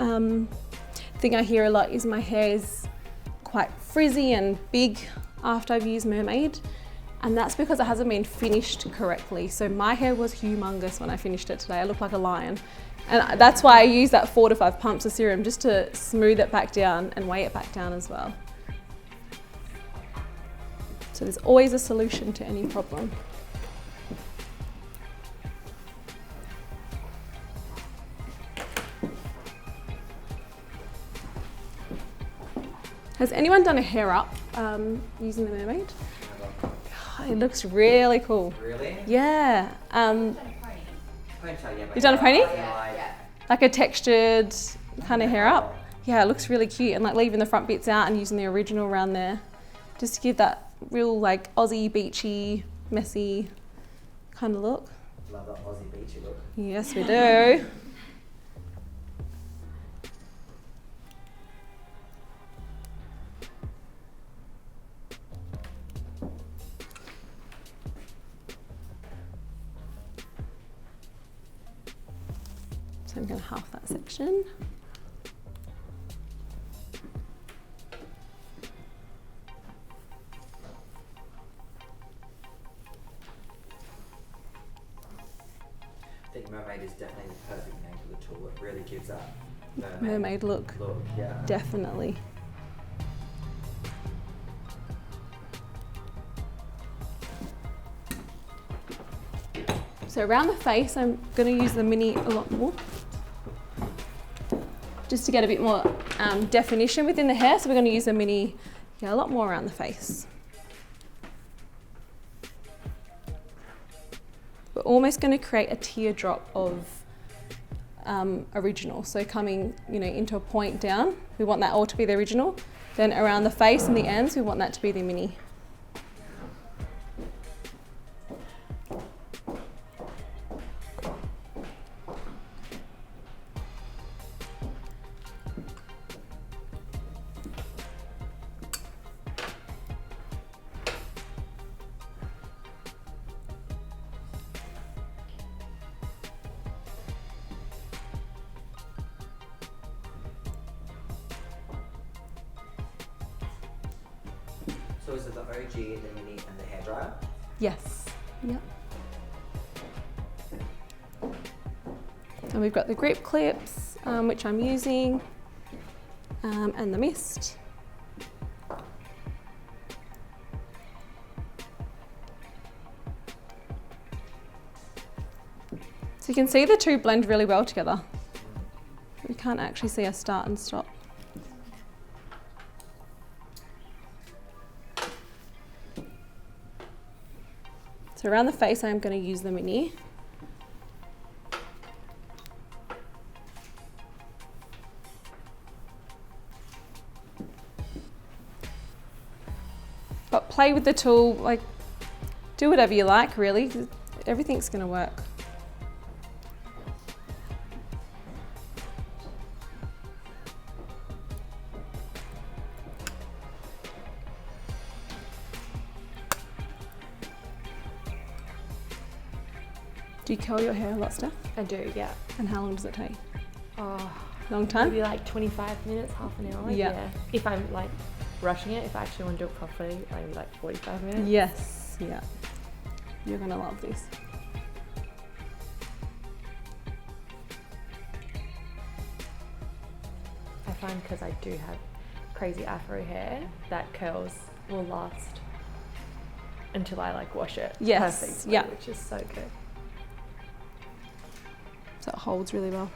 thing I hear a lot is my hair is quite frizzy and big after I've used Mermaid, and that's because it hasn't been finished correctly. So my hair was humongous when I finished it today. I looked like a lion. And that's why I use that 4 to 5 pumps of serum, just to smooth it back down and weigh it back down as well. So there's always a solution to any problem. Has anyone done a hair up using the Mermaid? Oh, it looks really cool. Really? Yeah. Ponytail, yeah. You've done a pony? Yeah. Like a textured kind of hair up? Yeah, it looks really cute, and like leaving the front bits out and using the original around there, just to give that real like Aussie beachy, messy kind of look. Love that Aussie beachy look. Yes, we do. So I'm going to half that section. I think Mermaid is definitely the perfect name for the tool. It really gives that Mermaid look. Yeah. Definitely. So around the face, I'm going to use the mini a lot more, just to get a bit more definition within the hair. So we're going to use the mini a lot more around the face. We're almost going to create a teardrop of original. So coming, into a point down, we want that all to be the original. Then around the face and the ends, we want that to be the mini. So is it the OG, the mini, and the hairdryer? Yes. Yep. And we've got the grip clips, which I'm using, and the mist. So you can see the two blend really well together. We can't actually see a start and stop. So around the face, I'm going to use the mini. But play with the tool, like do whatever you like really, everything's going to work. Do you curl your hair a lot, Steph? I do, yeah. And how long does it take? Oh, long time? Maybe like 25 minutes, half an hour. Yeah. If I'm like rushing it, if I actually want to do it properly, maybe like 45 minutes. Yes, yeah. You're gonna love this. I find because I do have crazy afro hair, that curls will last until I like wash it. Yes, perfectly, yeah. Which is so good. So it holds really well.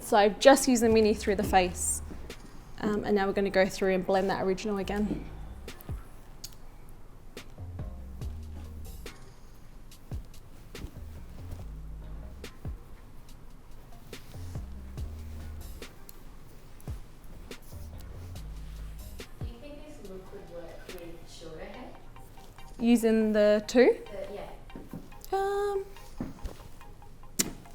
So I've just used the mini through the face, and now we're going to go through and blend that original again. Using the two? I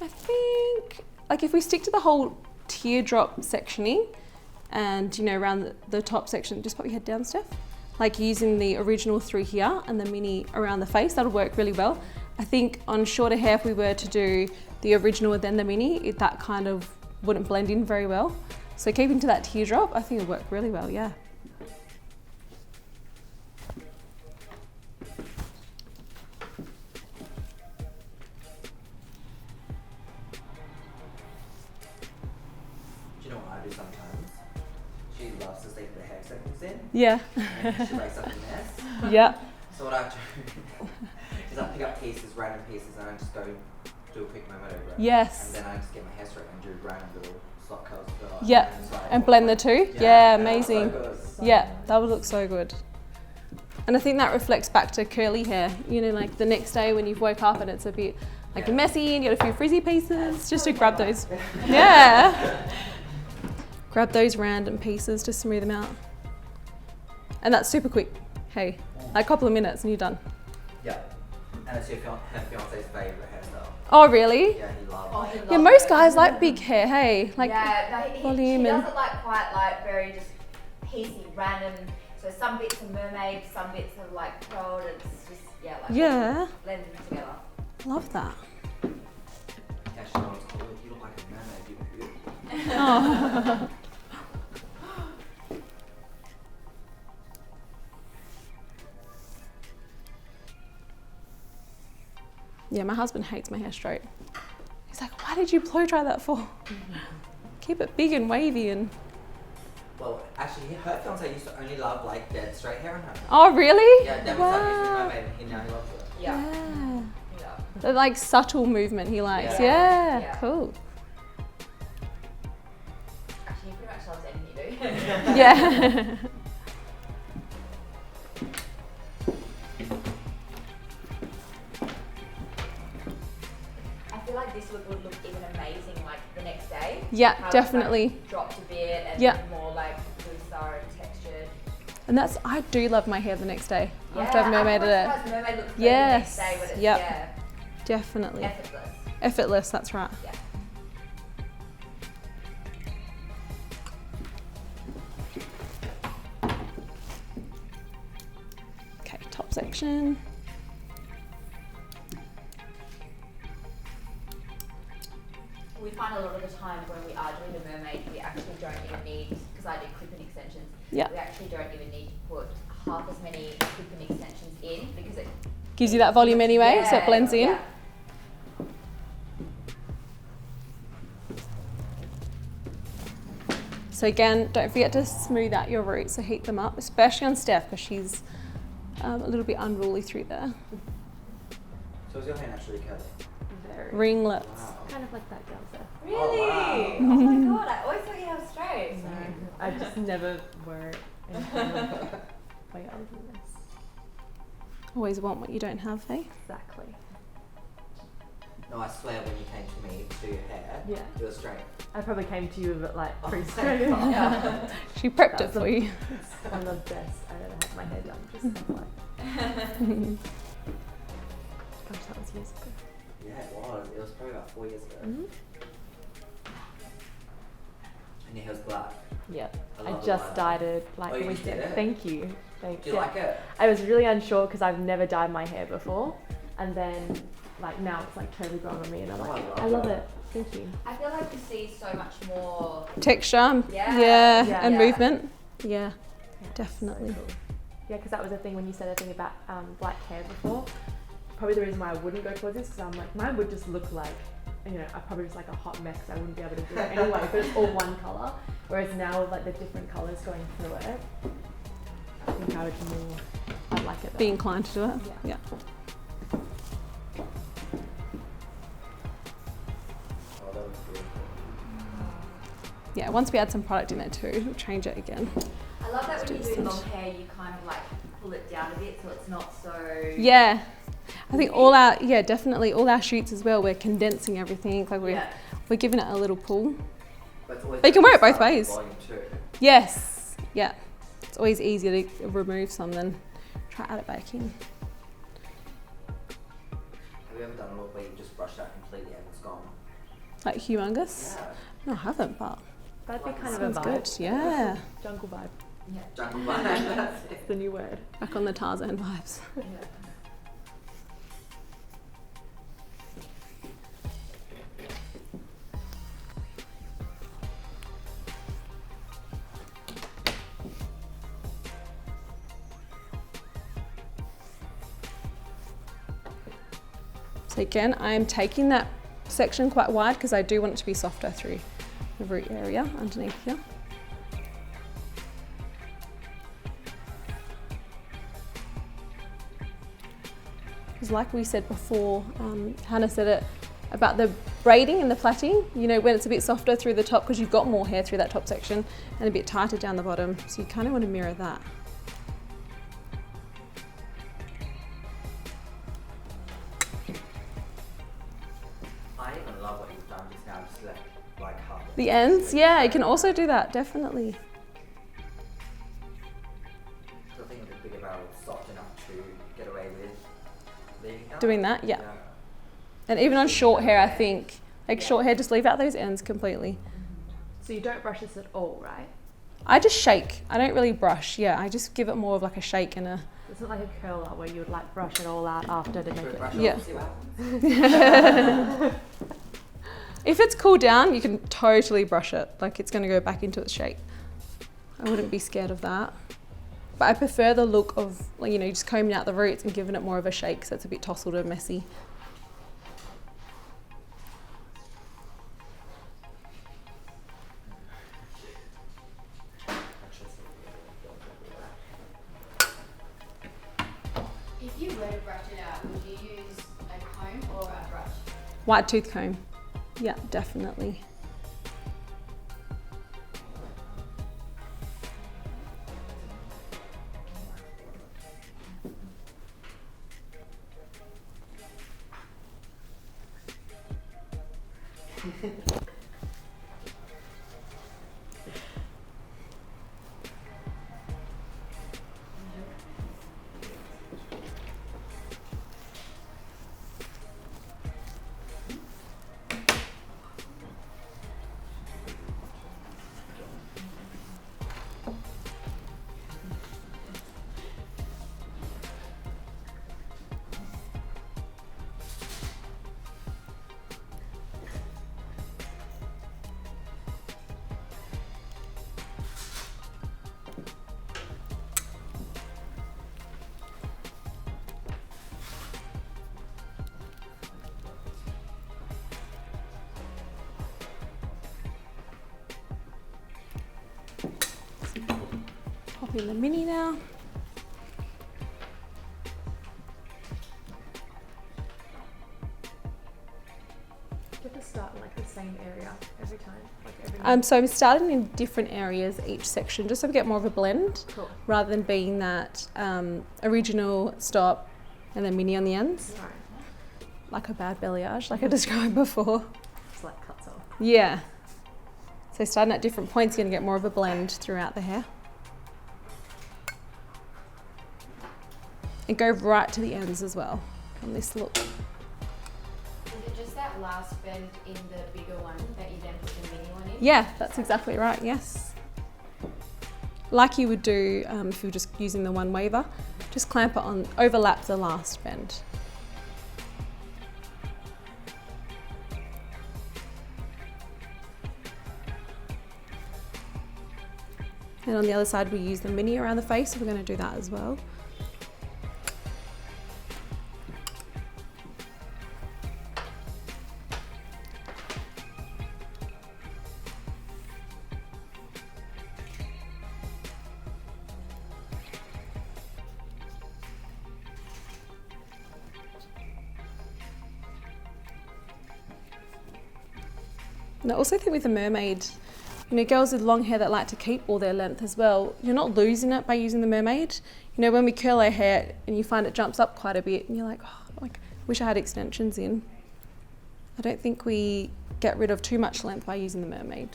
think, like if we stick to the whole teardrop sectioning and, around the top section, just pop your head down, Steph. like using the original through here and the mini around the face, that'll work really well. I think on shorter hair, if we were to do the original and then the mini, that kind of wouldn't blend in very well. So keeping to that teardrop, I think it'll work really well, yeah. Do you know what I do sometimes? She loves to stay for the hair extensions in. Yeah. And she likes up a mess. Yeah. So what I do is I pick up pieces, random pieces, and I just go do a quick moment over it. Yes. And then I just get my hair straight and do random little soft curls. Yeah. And blend the two. Yeah, amazing. So yeah, that would look so good. And I think that reflects back to curly hair. You know, like the next day when you've woke up and it's a bit like messy and you got a few frizzy pieces, just to grab those. Yeah. Grab those random pieces to smooth them out. And that's super quick. Hey, like a couple of minutes and you're done. Yeah. And it's her fiance's favourite hairstyle. Oh, really? Yeah, he loves it. Yeah, most guys like big hair, hey? Like volume he and... does it like quite like very just piecey, random. So some bits are mermaid, some bits are like curled. It's just, yeah, like blended together. Love that. Yeah, she knows, oh, you look like a mermaid, you look beautiful. Oh. Yeah, my husband hates my hair straight. He's like, why did you blow dry that for? Keep it big and wavy and... Well, actually, her fiance used to only love like dead straight hair on her. Oh, really? Yeah, then we started using mermaid and now he loves it. Yeah. The like subtle movement he likes. Yeah. Cool. Actually, he pretty much loves anything you do. Yeah. I feel like this would look even amazing like the next day. Yeah, how definitely. It's, like, dropped a bit and more like looser and textured. And that's, I do love my hair the next day after I've I mermaided it. Mermaid looks good Yes. the next day when it's, Yep. Definitely. effortless. Effortless, that's right. Yeah. Okay, top section. We find a lot of the time when we are doing the mermaid, we actually don't even need, because I do clip-in extensions, we actually don't even need to put half as many clip-in extensions in because it gives you that volume anyway, so it blends in. Yeah. So again, don't forget to smooth out your roots, so heat them up, especially on Steph because she's a little bit unruly through there. So is your hair naturally curly? Very. Ringlets. Wow. Kind of like that girl there. Really? Oh, Oh my god, I always thought you had straight. No, I just never wear it anything way other than this. Always want what you don't have, hey? Exactly. No, I swear when you came to me to do your hair, it was straight. I probably came to you with it like pretty thank straight. God. Yeah. She prepped it for you. It's one of the best. I ever had my hair done. Just like. Gosh, that was years ago. Yeah, it was. It was probably about 4 years ago. Mm-hmm. And your hair's black. Yeah. I I love just the dyed it like Oh, you a week just did ago. it? Thank you. Thanks. Do you like it? I was really unsure because I've never dyed my hair before, and then like now it's like totally grown on me, and I'm Oh, like, I I love love it. it. Thank you. I feel like you see so much more. Texture, Yeah. and Yeah. movement. Yeah, Yeah, definitely. So cool. Yeah, because that was the thing when you said the thing about black hair before. Probably the reason why I wouldn't go towards this because I'm like, mine would just look like, you know, I probably just like a hot mess. I wouldn't be able to do it anyway, but it's all one color. Whereas now with like the different colors going through it, I think I would more, I'd like it. Be better. inclined to do it. Yeah. Oh, that was beautiful. Yeah, once we add some product in there too, we'll change it again. I love that Let's when do you do this long hair, you kind of like pull it down a bit so it's not so. Yeah. I think all our, definitely all our shoots as well, we're condensing everything. Like we're giving it a little pull. But, it's always But you can wear it both start with ways. volume too. Yes. Yeah. It's always easier to remove some than try add it back in. Have you ever done a look where you just brushed out completely and it's gone? Like humongous? Yeah. No, I haven't, but That'd be Like kind of sounds a vibe. good. Yeah. Jungle vibe. Yeah. Jungle vibe. That's it. It's the new word. Back on the Tarzan vibes. Yeah. So again, I'm taking that section quite wide because I do want it to be softer through the root area underneath here. Because like we said before, Hannah said it about the braiding and the plaiting, you know, when it's a bit softer through the top because you've got more hair through that top section and a bit tighter down the bottom. So you kind of want to mirror that. I even love what you've done just now, just left like half. The ends, yeah, you can also do that, definitely. I think the bigger barrel is soft enough to get away with leaving out. Doing that, yeah. And even on short hair, I think, like short hair, just leave out those ends completely. So you don't brush this at all, right? I just shake. I don't really brush, yeah. I just give it more of like a shake and a... It's not like a curler where you would like brush it all out after to make it... Yeah. If it's cooled down, you can totally brush it. Like it's going to go back into its shape. I wouldn't be scared of that. But I prefer the look of, like, you know, just combing out the roots and giving it more of a shake so it's a bit tousled and messy. If you were to brush it out, would you use a comb or a brush? White tooth comb. Yeah, definitely. Pop in the mini now. You have to start in like the same area every time, like every So I'm starting in different areas each section, just so we get more of a blend, Cool. rather than being that original stop and then mini on the ends, Right. like a bad balayage, like I described before. Just like cuts off. Yeah. So starting at different points, you're gonna get more of a blend throughout the hair. And go right to the ends as well on this look. Is it just that last bend in the bigger one that you then put the mini one in? Yeah, that's exactly right, yes. Like you would do if you were just using the one waver, just clamp it on, overlap the last bend. And on the other side we use the mini around the face, so we're going to do that as well. And I also think with the mermaid, you know, girls with long hair that like to keep all their length as well, you're not losing it by using the mermaid. You know, when we curl our hair and you find it jumps up quite a bit and you're like, oh, like, wish I had extensions in. I don't think we get rid of too much length by using the mermaid.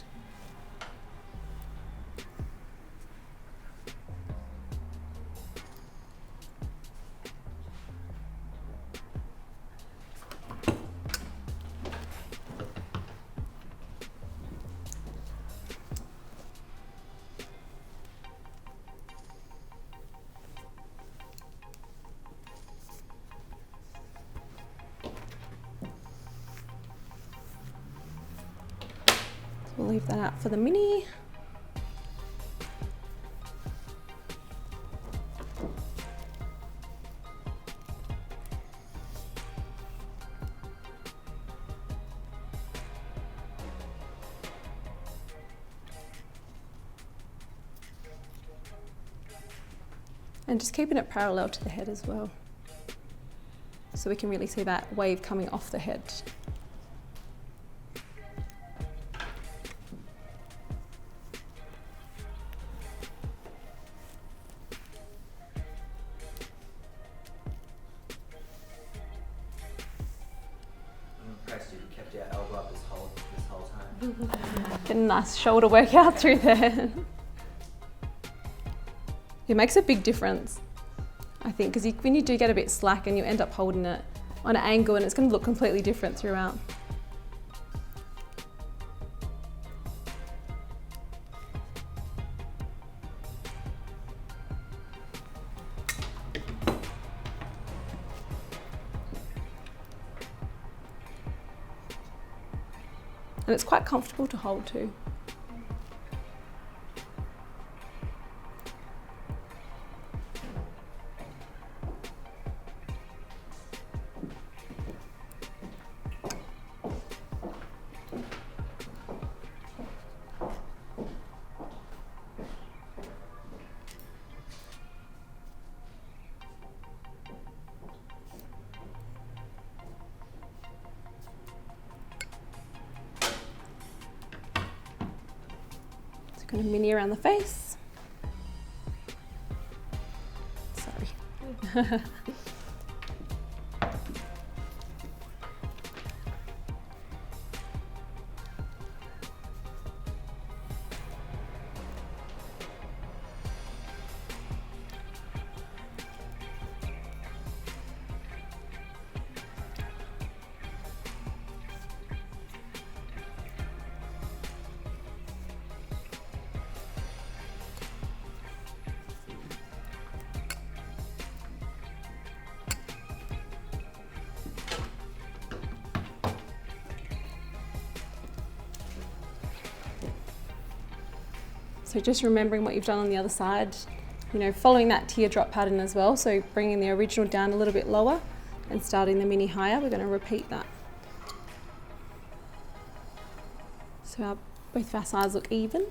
We'll leave that out for the mini. And just keeping it parallel to the head as well, so we can really see that wave coming off the head. I'm impressed you kept your elbow up this whole time. Get a nice shoulder workout through there. It makes a big difference, I think, because when you do get a bit slack and you end up holding it on an angle, and it's going to look completely different throughout. And it's quite comfortable to hold too. Going to mini around the face. Sorry. So just remembering what you've done on the other side, you know, following that teardrop pattern as well. So bringing the original down a little bit lower and starting the mini higher. We're going to repeat that. So both of our sides look even.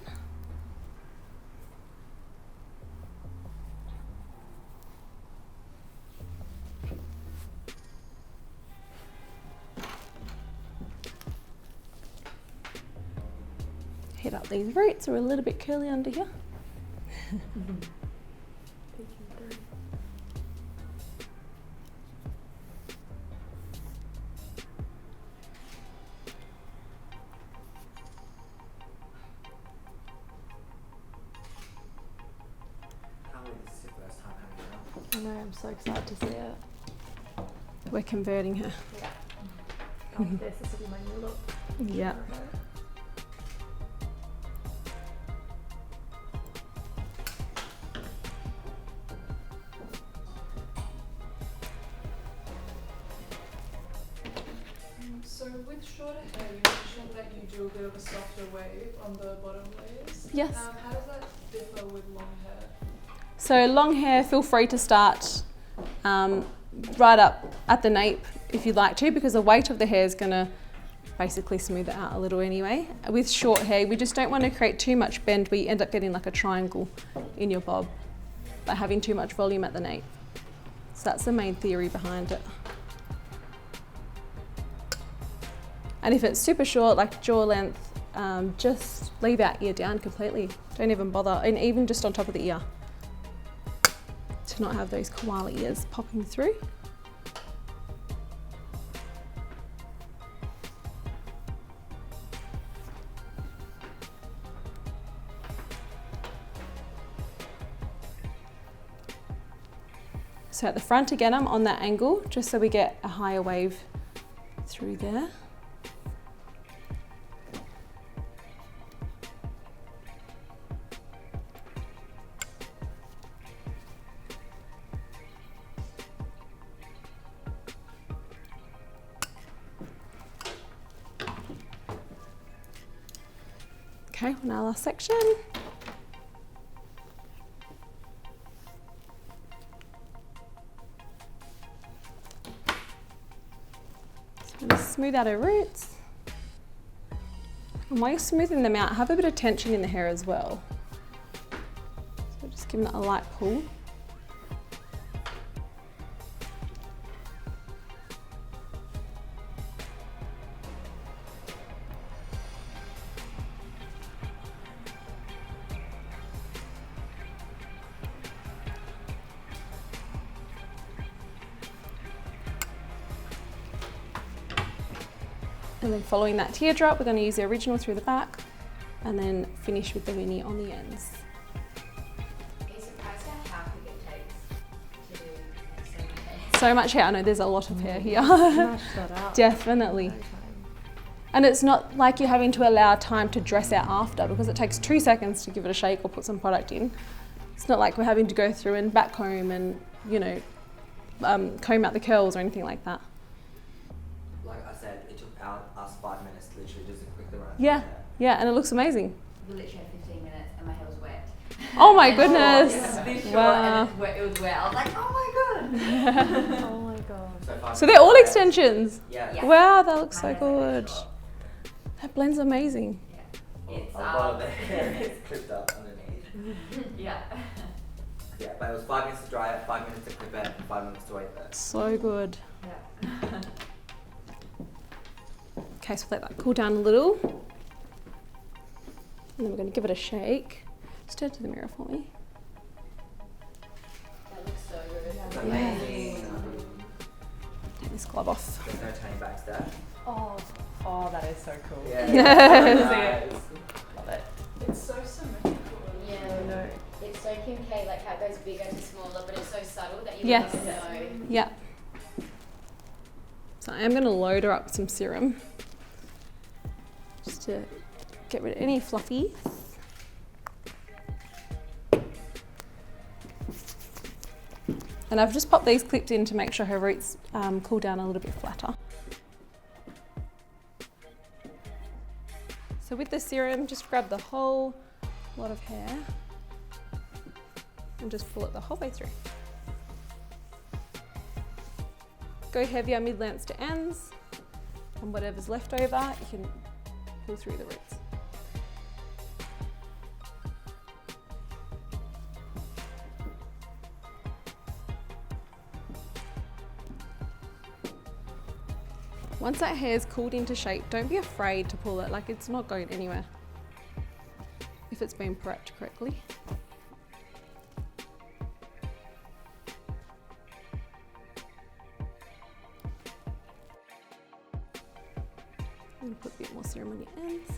Hit up these roots, are a little bit curly under here. I know, I'm so excited to see it. We're converting her. Yeah. This will be my new look. Yeah. So with shorter hair, you mentioned that you do a bit of a softer wave on the bottom layers. Yes. How does that differ with long hair? So long hair, feel free to start right up at the nape if you'd like to, because the weight of the hair is going to basically smooth it out a little anyway. With short hair, we just don't want to create too much bend where you end up getting like a triangle in your bob by having too much volume at the nape. So that's the main theory behind it. And if it's super short, like jaw length, just leave our ear down completely. Don't even bother, and even just on top of the ear, to not have those koala ears popping through. So at the front again, I'm on that angle, just so we get a higher wave through there. Okay, now last section. So I'm going to smooth out her roots. And while you're smoothing them out, have a bit of tension in the hair as well. So just give them a light pull. And then following that teardrop, we're going to use the original through the back and then finish with the weenie on the ends. Are you surprised at how quick it takes to do like, so much hair? So much hair. I know there's a lot of hair here. Smash that out. Definitely. And it's not like you're having to allow time to dress out after, because it takes 2 seconds to give it a shake or put some product in. It's not like we're having to go through and back comb and, you know, comb out the curls or anything like that. Like I said, it took us 5 minutes, literally just a quick around. Yeah, yeah, and it looks amazing. We literally had 15 minutes and my hair was wet. Oh my goodness. Wow. And it was wet. I was like, oh my god. Oh my god. So they're all extensions? Yeah. Wow, that looks so good. That blends amazing. Yeah. It's a lot of the hair is clipped up underneath. Yeah. Yeah, but it was 5 minutes to dry it, 5 minutes to clip it, and 5 minutes to wait there. So good. Yeah. Okay, so let that cool down a little. And then we're going to give it a shake. Just turn to the mirror for me. That looks so good. It's amazing. Take this glove off. There's no turning back step. Oh, that is so cool. Yeah. Yes. Love it. It's so symmetrical. Yeah. I know. It's so Kim K, like how it goes bigger to smaller, but it's so subtle that you Yes. wouldn't know. Yeah. So I am going to load her up with some serum, just to get rid of any fluffy. And I've just popped these clips in to make sure her roots cool down a little bit flatter. So with the serum, just grab the whole lot of hair and just pull it the whole way through. Go heavier mid-lengths to ends, and whatever's left over, you can pull through the roots. Once that hair's cooled into shape, don't be afraid to pull it, like it's not going anywhere if it's been prepped correctly. I'm going to put a bit more serum on your ends.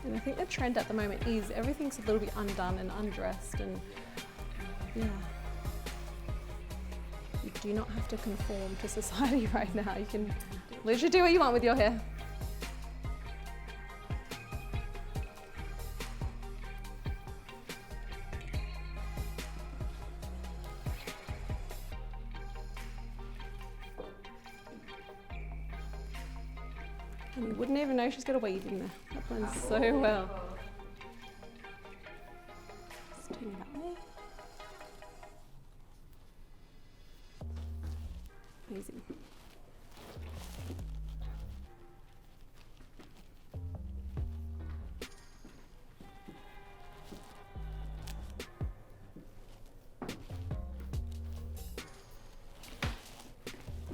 And I think the trend at the moment is everything's a little bit undone and undressed, and yeah. You do not have to conform to society right now. You can literally do what you want with your hair. And you wouldn't even know she's got a weave in there. That blends so well. Just turn it that way. Amazing.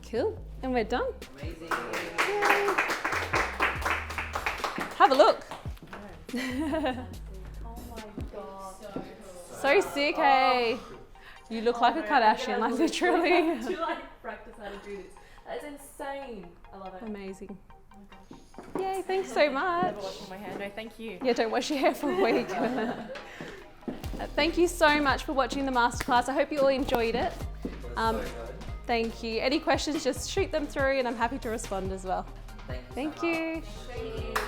Cool, and we're done. Amazing. Yay. Have a look. Oh my god. So cool. So sick, hey. You look like a Kardashian, like literally. To like practice how to do this. That's insane. I love it. Amazing. Oh my gosh. Yay, thanks so much. Never washing my hair. No, thank you. Yeah, don't wash your hair for a week. Thank you so much for watching the masterclass. I hope you all enjoyed it. Thank you. Any questions, just shoot them through and I'm happy to respond as well. Thank you. Thank you.